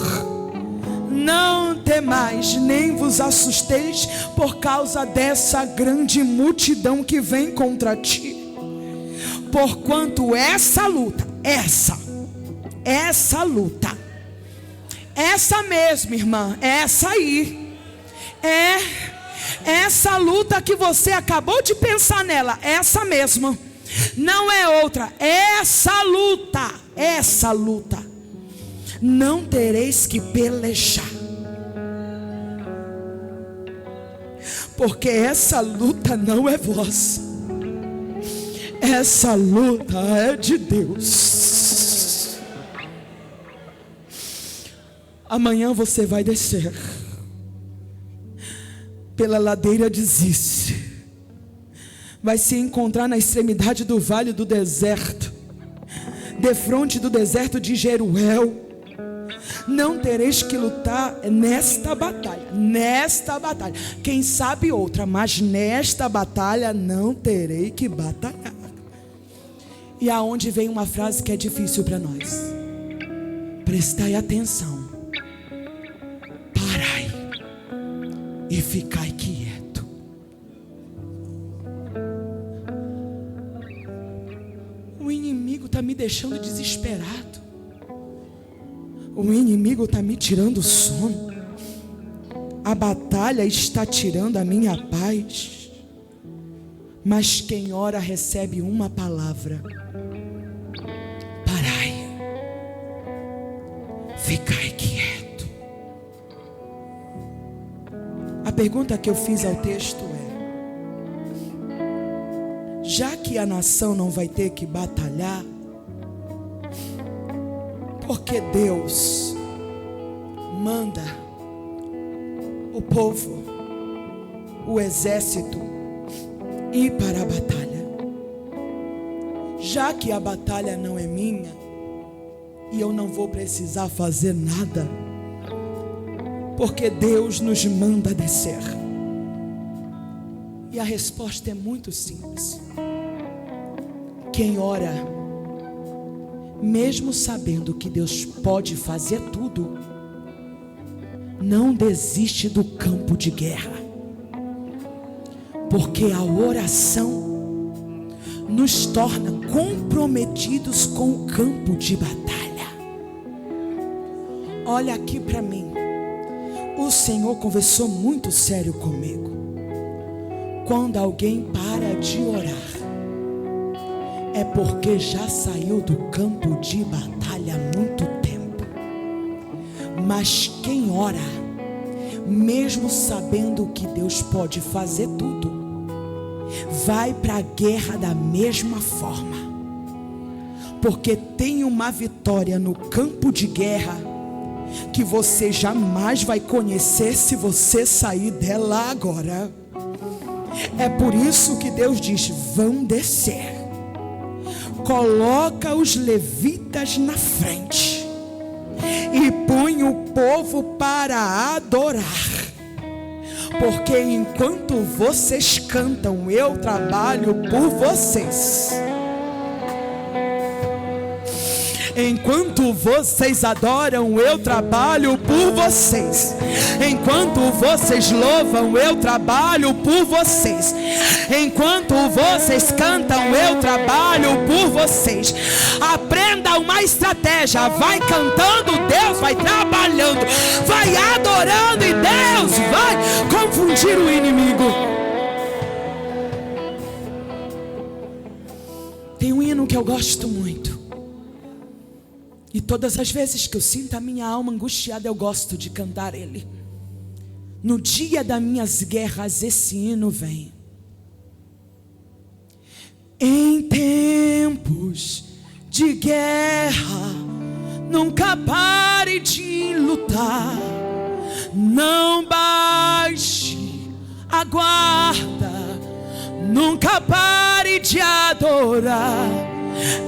não temais, nem vos assusteis por causa dessa grande multidão que vem contra ti, porquanto essa luta, essa luta, essa mesma, irmã, essa aí, essa luta que você acabou de pensar nela, essa mesma, não é outra. Essa luta não tereis que pelejar. Porque essa luta não é vossa, essa luta é de Deus. Amanhã você vai descer pela ladeira de Ziz, vai se encontrar na extremidade do vale do deserto, defronte do deserto de Jeruel. Não tereis que lutar nesta batalha, quem sabe outra, mas nesta batalha não terei que batalhar. E aonde vem uma frase que é difícil para nós: prestai atenção, parai e ficai quieto. O inimigo está me deixando desesperado. O inimigo está me tirando o sono. A batalha está tirando a minha paz. Mas quem ora recebe uma palavra: parai, ficai quieto. A pergunta que eu fiz ao texto é: já que a nação não vai ter que batalhar, porque Deus manda o povo, o exército, ir para a batalha? Já que a batalha não é minha e eu não vou precisar fazer nada, porque Deus nos manda descer. E a resposta é muito simples: quem ora, mesmo sabendo que Deus pode fazer tudo, não desiste do campo de guerra. Porque a oração nos torna comprometidos com o campo de batalha. Olha aqui para mim. O Senhor conversou muito sério comigo. Quando alguém para de orar, é porque já saiu do campo de batalha há muito tempo. Mas quem ora, mesmo sabendo que Deus pode fazer tudo, vai para a guerra da mesma forma. Porque tem uma vitória no campo de guerra que você jamais vai conhecer se você sair dela agora. É por isso que Deus diz: vão descer. Coloca os levitas na frente e põe o povo para adorar. Porque enquanto vocês cantam, eu trabalho por vocês. Enquanto vocês adoram, eu trabalho por vocês. Enquanto vocês louvam, eu trabalho por vocês. Enquanto vocês cantam, eu trabalho por vocês. Aprenda uma estratégia: vai cantando, Deus vai trabalhando, vai adorando e Deus vai confundir o inimigo. Tem um hino que eu gosto muito, e todas as vezes que eu sinto a minha alma angustiada, eu gosto de cantar ele. No dia das minhas guerras, esse hino vem. Em tempos de guerra, nunca pare de lutar. Não baixe a guarda, nunca pare de adorar.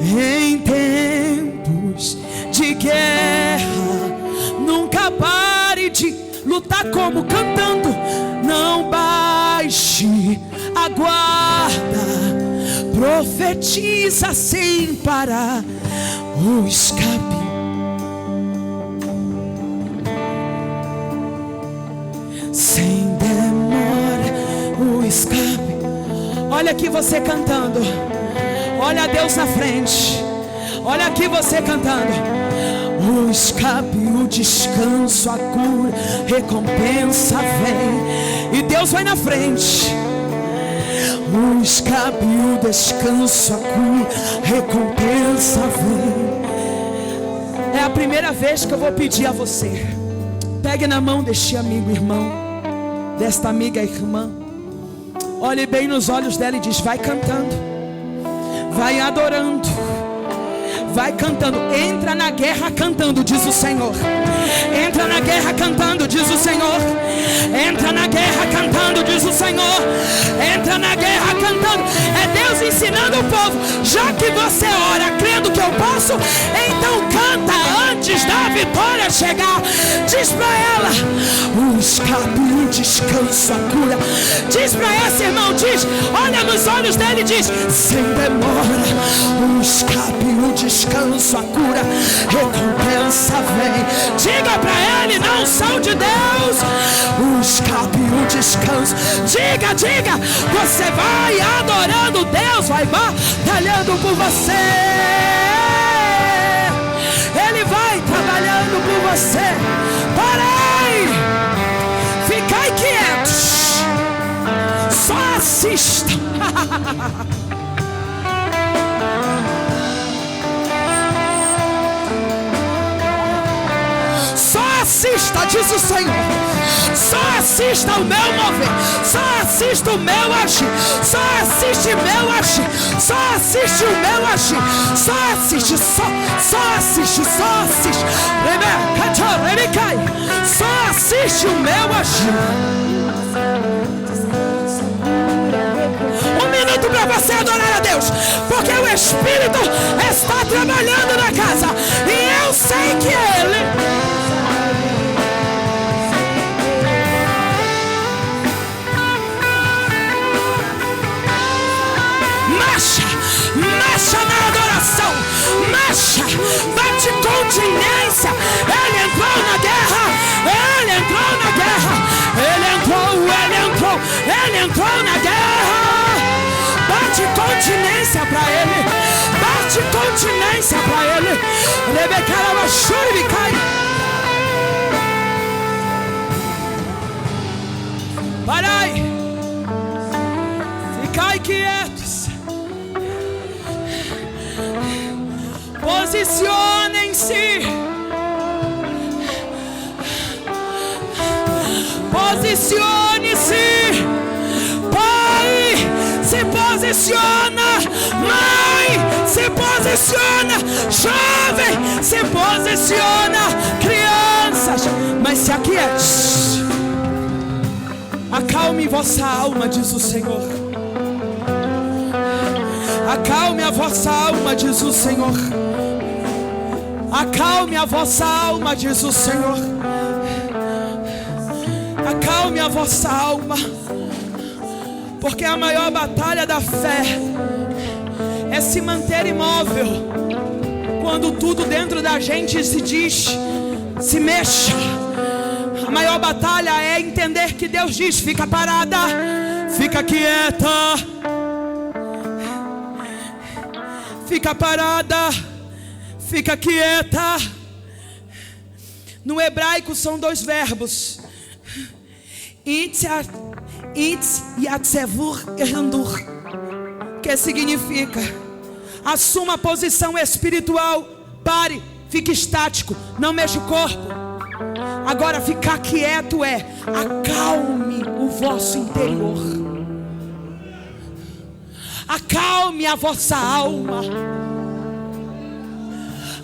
Em tempos de guerra, nunca pare de lutar. Como? Cantando. Não baixe a guarda, profetiza sem parar o escape. Sem demora o escape. Olha aqui você cantando. Olha Deus na frente. Olha aqui você cantando. O escape, o descanso, a cura, recompensa vem. E Deus vai na frente. O escape, o descanso, a cura, recompensa vem. É a primeira vez que eu vou pedir a você. Pegue na mão deste amigo, irmão, desta amiga, irmã. Olhe bem nos olhos dela e diz: vai cantando, vai adorando, vai cantando. Entra na guerra cantando, diz o Senhor. Entra na guerra cantando, diz o Senhor. Entra na guerra cantando, diz o Senhor. Entra na guerra cantando. É Deus ensinando o povo. Já que você ora crendo que eu posso, então canta antes da vitória chegar. Diz pra ela: o escape, o descanso, a cura. Diz pra esse irmão, diz, olha nos olhos dele e diz: sem demora, o escape, o descanso, a cura, recompensa vem. Diga pra ele, não são de Deus, o escape, o descanso. Diga, diga, você vai adorando Deus, vai batalhando por você. Ele vai trabalhando por você. Parei, ficai quietos, só assista. Assista, diz o Senhor. Só assista o meu mover. Só assista o meu agir. Só assiste o meu agir. Só assiste o meu agir. Só assiste, só assiste, só assiste. Só assiste o meu agir. Um minuto para você adorar a Deus, porque o Espírito está trabalhando na casa e eu sei que Ele marcha na adoração, marcha, bate continência. Ele entrou na guerra, ele entrou na guerra, ele entrou na guerra. Bate continência pra ele, bate continência pra ele. Parai, ficai quietos. Posicionem-se. Posicione-se. Pai, se posiciona. Mãe, se posiciona. Jovem, se posiciona. Crianças, mas se aquiete. Acalme vossa alma, diz o Senhor. Acalme a vossa alma, diz o Senhor. Acalme a vossa alma, diz o Senhor. Acalme a vossa alma, porque a maior batalha da fé é se manter imóvel quando tudo dentro da gente se diz, se mexa. A maior batalha é entender que Deus diz: fica parada, fica quieta, fica parada, fica quieta. No hebraico são dois verbos, itz yatzevur erandur, que significa: assuma a posição espiritual, pare, fique estático, não mexa o corpo. Agora ficar quieto é: acalme o vosso interior, acalme a vossa alma,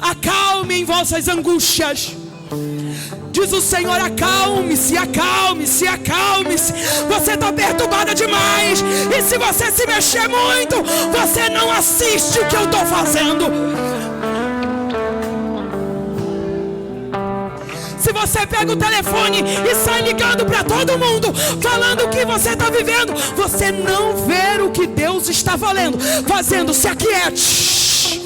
acalme em vossas angústias. Diz o Senhor: acalme-se, acalme-se, acalme-se. Você está perturbada demais, e se você se mexer muito, você não assiste o que eu estou fazendo. Se você pega o telefone e sai ligando para todo mundo, falando o que você está vivendo, você não vê o que Deus está fazendo. Se aquiete.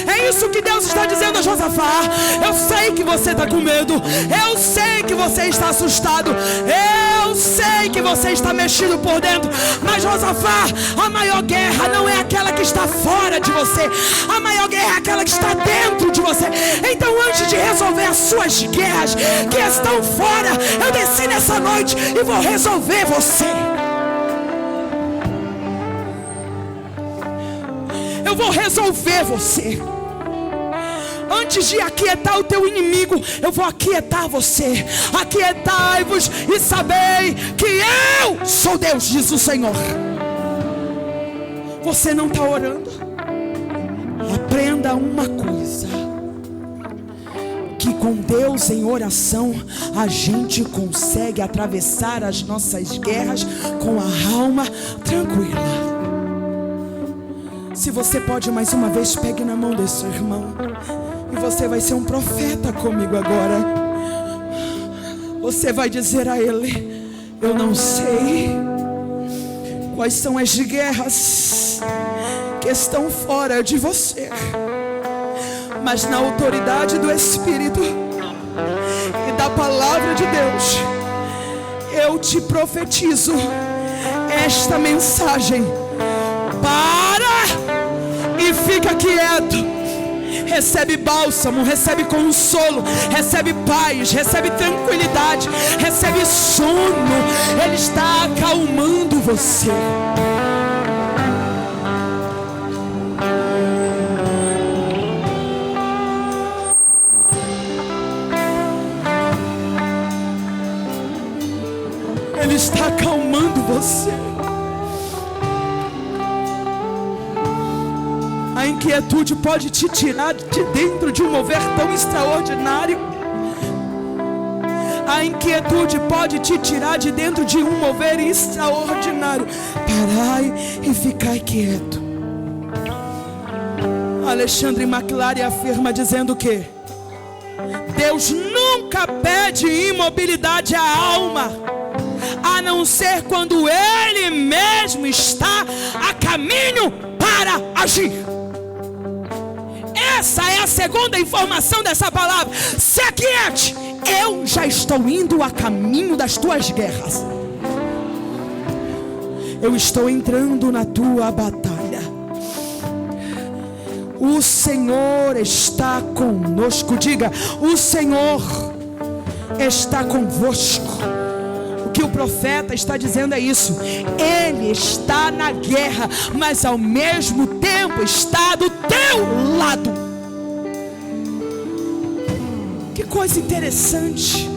É isso que Deus está dizendo a Josafá. Eu sei que você está com medo, eu sei que você está assustado, eu sei que você está mexido por dentro. Mas Josafá, a maior guerra não é aquela que está fora de você, a maior guerra é aquela que está dentro de você. Então, antes de resolver as suas guerras que estão fora, eu desci nessa noite e vou resolver você. Eu vou resolver você. Antes Antes de aquietar o teu inimigo, eu vou aquietar você. Aquietai-vos e sabei que eu sou Deus, diz o Senhor. Você não está orando? Aprenda uma coisa: que com Deus em oração a gente consegue atravessar as nossas guerras com a alma tranquila. Se você pode mais uma vez, pegue na mão desse seu irmão, e você vai ser um profeta comigo agora. Você vai dizer a ele: eu não sei quais são as guerras que estão fora de você, mas na autoridade do Espírito e da palavra de Deus, eu te profetizo esta mensagem: para e fica quieto. Recebe bálsamo, recebe consolo, recebe paz, recebe tranquilidade, recebe sono. Ele está acalmando você. Ele está acalmando você. A inquietude pode te tirar de dentro de um mover tão extraordinário. A inquietude pode te tirar de dentro de um mover extraordinário. Parai e ficai quieto. Alexandre McLaren afirma dizendo que Deus nunca pede imobilidade à alma, a não ser quando Ele mesmo está a caminho para agir. Essa é a segunda informação dessa palavra. Se aquiete, eu já estou indo a caminho das tuas guerras. Eu estou entrando na tua batalha. O Senhor está conosco. Diga: o Senhor está convosco. O que o profeta está dizendo é isso: Ele está na guerra, mas ao mesmo tempo está do teu lado. Que coisa interessante.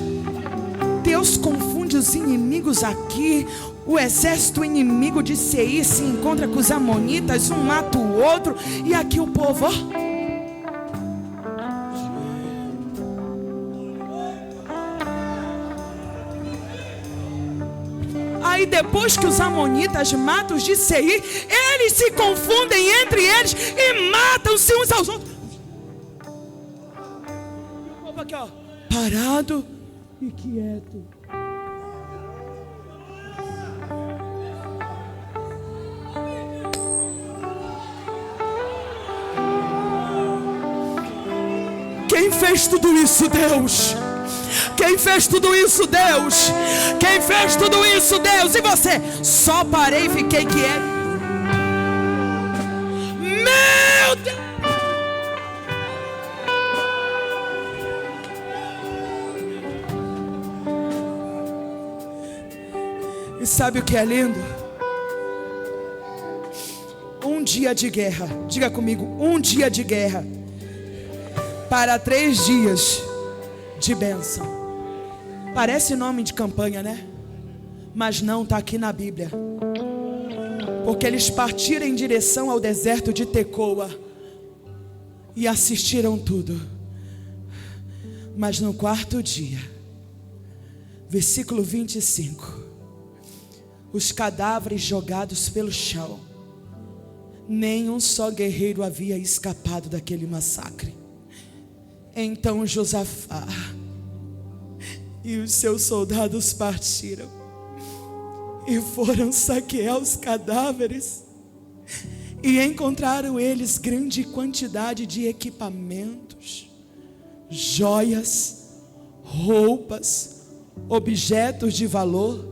Deus confunde os inimigos aqui. O exército inimigo de Seir se encontra com os amonitas, um mata o outro, e aqui o povo, ó. Aí depois que os amonitas matam os de Seir, eles se confundem entre eles e matam-se uns aos outros. O povo aqui, ó, parado e quieto. Quem fez tudo isso? Deus. Quem fez tudo isso? Deus. Quem fez tudo isso? Deus. E você? Só parei e fiquei quieto. Meu Deus. E sabe o que é lindo? Um dia de guerra. Diga comigo: um dia de guerra para 3 dias de bênção. Parece nome de campanha, né? Mas não, está aqui na Bíblia. Porque eles partiram em direção ao deserto de Tecoa e assistiram tudo. Mas no 4º dia, versículo 25, os cadáveres jogados pelo chão, nenhum só guerreiro havia escapado daquele massacre. Então Josafá e os seus soldados partiram e foram saquear os cadáveres, e encontraram eles grande quantidade de equipamentos, joias, roupas, objetos de valor,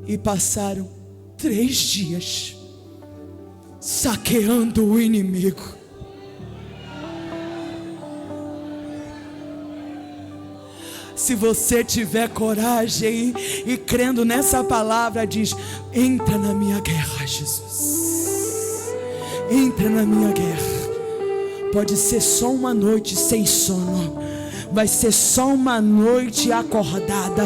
e passaram 3 dias saqueando o inimigo. Se você tiver coragem e crendo nessa palavra, diz: entra na minha guerra, Jesus. Entra na minha guerra. Pode ser só uma noite sem sono, vai ser só uma noite acordada,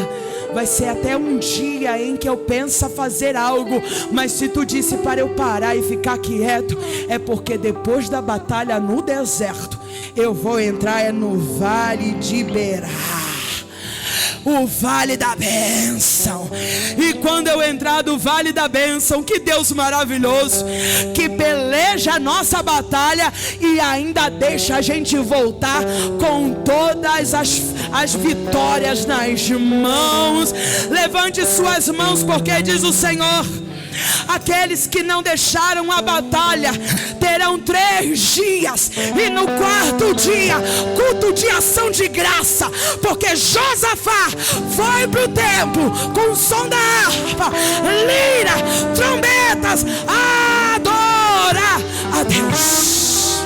vai ser até um dia em que eu penso fazer algo, mas se tu disse para eu parar e ficar quieto, é porque depois da batalha no deserto, eu vou entrar no vale de Berá, o vale da bênção. E quando eu entrar no vale da bênção, que Deus maravilhoso, que peleja a nossa batalha e ainda deixa a gente voltar com todas as vitórias nas mãos. Levante suas mãos, porque diz o Senhor: aqueles que não deixaram a batalha terão 3 dias, e no 4º dia, culto de ação de graça, porque Josafá foi para o templo com o som da harpa, lira, trombetas, adorar a Deus.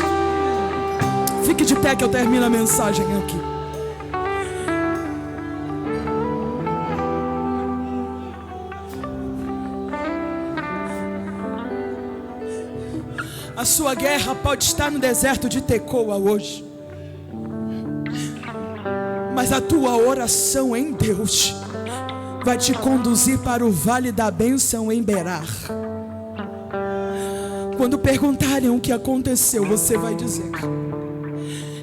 Fique de pé que eu termino a mensagem aqui. A sua guerra pode estar no deserto de Tecoa hoje, mas a tua oração em Deus vai te conduzir para o vale da bênção em Berá. Quando perguntarem o que aconteceu, você vai dizer: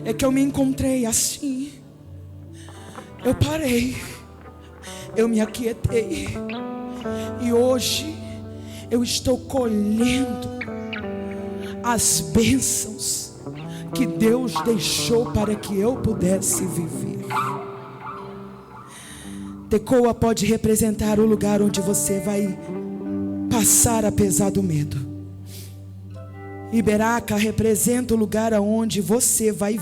é que eu me encontrei assim, eu parei, eu me aquietei, e hoje eu estou colhendo as bênçãos que Deus deixou para que eu pudesse viver. Tecoa pode representar o lugar onde você vai passar apesar do medo. E Beraca representa o lugar aonde você vai,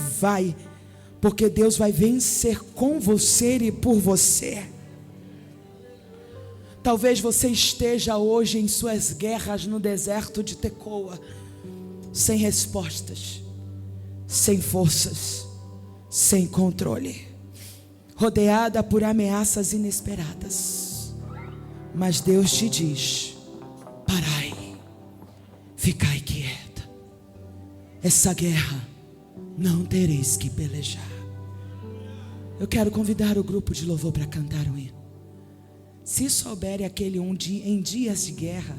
porque Deus vai vencer com você e por você. Talvez você esteja hoje em suas guerras no deserto de Tecoa, sem respostas, sem forças, sem controle, rodeada por ameaças inesperadas. Mas Deus te diz: parai, ficai quieta, essa guerra não tereis que pelejar. Eu quero convidar o grupo de louvor para cantar um hino. Se souberem aquele em dias de guerra,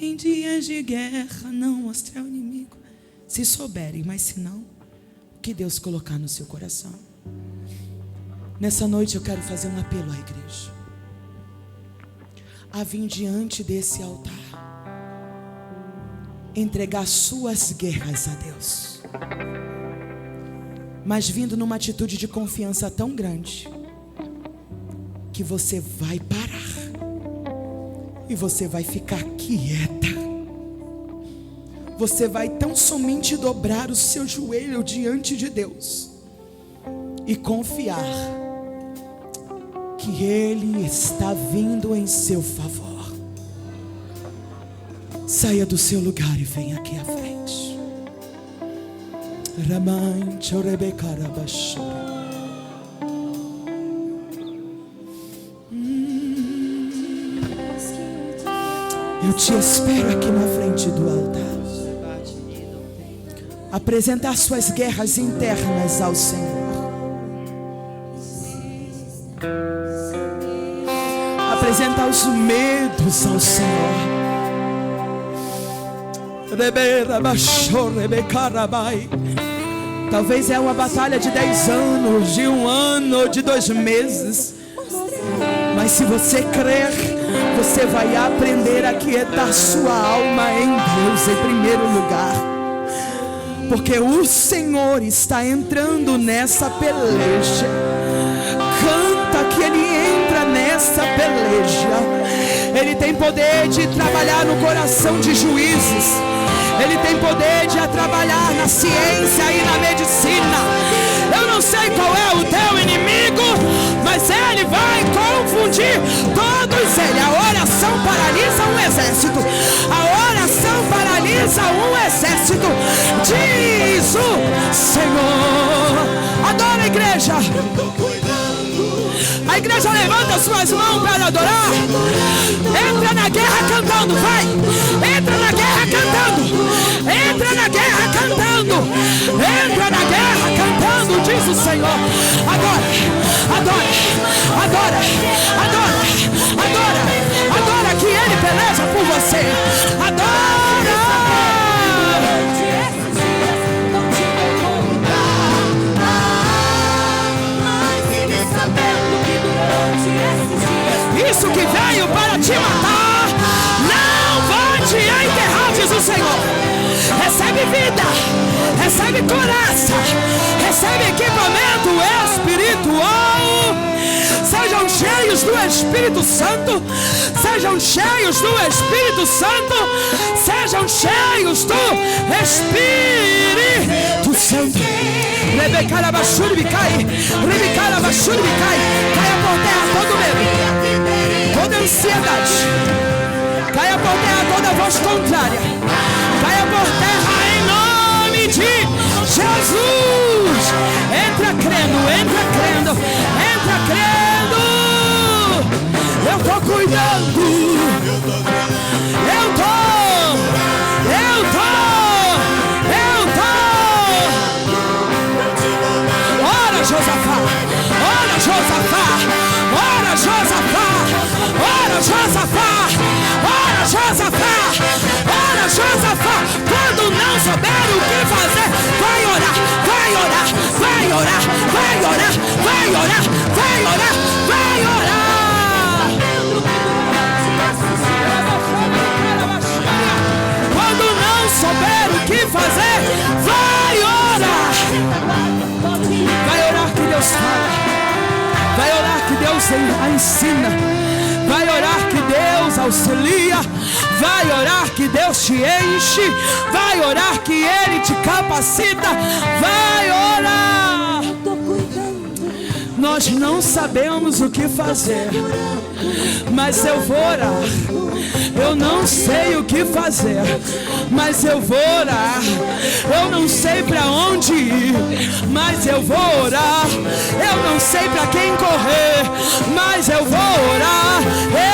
em dias de guerra não mostrar o inimigo. Se souberem, mas se não, o que Deus colocar no seu coração. Nessa noite eu quero fazer um apelo à igreja a vir diante desse altar, entregar suas guerras a Deus, mas vindo numa atitude de confiança tão grande que você vai parar e você vai ficar quieta. Você vai tão somente dobrar o seu joelho diante de Deus e confiar que Ele está vindo em seu favor. Saia do seu lugar e venha aqui à frente. Eu te espero aqui na frente do altar. Apresentar suas guerras internas ao Senhor. Apresentar os medos ao Senhor. Talvez é uma batalha de 10 anos, de 1 ano, de 2 meses. Mas se você crer, você vai aprender a quietar sua alma em Deus em primeiro lugar. Porque o Senhor está entrando nessa peleja. Canta que Ele entra nessa peleja. Ele tem poder de trabalhar no coração de juízes. Ele tem poder de trabalhar na ciência e na medicina. Eu não sei qual é o teu inimigo, mas Ele vai confundir todos eles. A oração paralisa um exército. A oração paralisa um exército. Diz o Senhor. Adora a igreja. A igreja levanta suas mãos para adorar. Entra na guerra cantando, vai. Entra na guerra cantando. Entra Entra na guerra cantando. Entra na guerra cantando, diz o Senhor. Adora, adora, adora, adora, adora, adora que Ele peleja por você. Adora. Isso que veio para te matar não vai te enterrar, diz o Senhor. Recebe vida, recebe coraça, recebe equipamento espiritual. Sejam cheios do Espírito Santo, sejam cheios do Espírito Santo, sejam cheios do Espírito Santo. Caia por terra todo medo, toda ansiedade, caia por terra toda voz contrária, caia por terra em nome de Jesus. Entra crendo, entra crendo, entra crendo. Eu tô cuidando, eu tô. Ora Josafá, ora Josafá, ora Josafá, ora Josafá, ora Josafá, ora Josafá. Quando não souber o que fazer, vai orar, vai orar, vai orar, vai orar, vai orar, vai orar, vai orar. Quando não souber o que fazer, vai orar. Vai orar que Deus fala. Vai orar que Deus ensina. Vai orar que Deus auxilia. Vai orar que Deus te enche. Vai orar que Ele te capacita. Vai orar. Nós não sabemos o que fazer, mas eu vou orar. Eu não sei o que fazer, mas eu vou orar. Eu não sei para onde ir, mas eu vou orar. Eu não sei para quem correr, mas eu vou orar.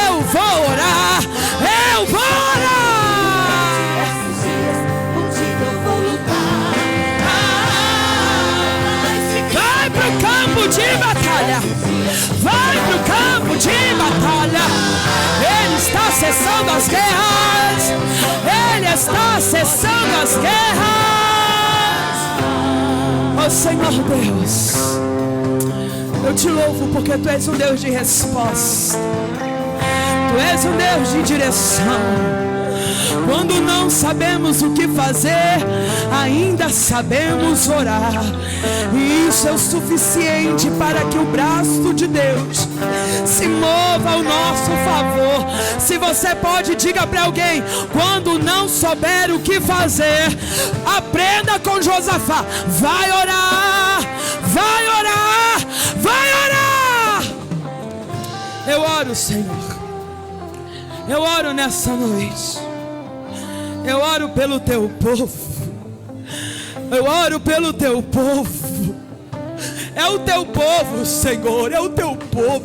Eu vou orar. Eu vou orar. Vai pro campo de batalha. Vai pro campo de batalha. Ele está cessando as guerras. Ele está cessando as guerras. Oh Senhor Deus, eu te louvo porque Tu és um Deus de resposta. Tu és um Deus de direção. Quando não sabemos o que fazer, ainda sabemos orar. E isso é o suficiente para que o braço de Deus se mova ao nosso favor. Se você pode, diga para alguém: quando não souber o que fazer, aprenda com Josafá. Vai orar, vai orar, vai orar. Eu oro, Senhor. Eu oro nessa noite. Eu oro pelo Teu povo. Eu oro pelo Teu povo. É o Teu povo, Senhor. É o Teu povo.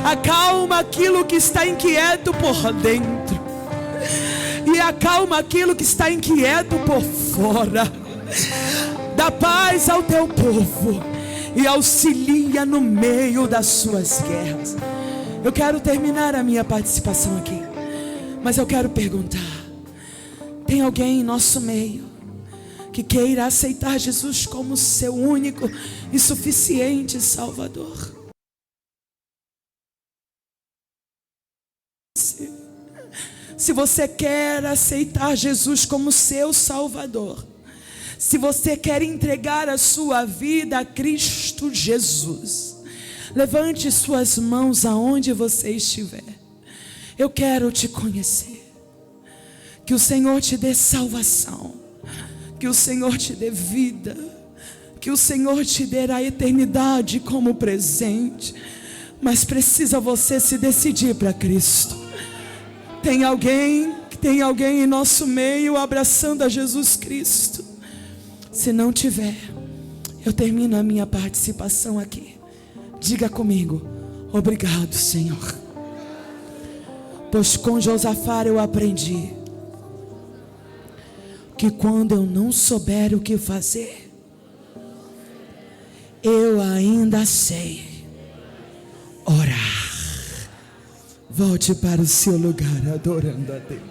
Acalma aquilo que está inquieto por dentro. E acalma aquilo que está inquieto por fora. Dá paz ao Teu povo. E auxilia no meio das suas guerras. Eu quero terminar a minha participação aqui, mas eu quero perguntar: tem alguém em nosso meio que queira aceitar Jesus como seu único e suficiente Salvador? Se você quer aceitar Jesus como seu Salvador, se você quer entregar a sua vida a Cristo Jesus, levante suas mãos aonde você estiver. Eu quero te conhecer. Que o Senhor te dê salvação. Que o Senhor te dê vida. Que o Senhor te dê a eternidade como presente. Mas precisa você se decidir para Cristo. Tem alguém em nosso meio abraçando a Jesus Cristo? Se não tiver, eu termino a minha participação aqui. Diga comigo: obrigado, Senhor, pois com Josafá eu aprendi que quando eu não souber o que fazer, eu ainda sei orar. Volte para o seu lugar adorando a Deus.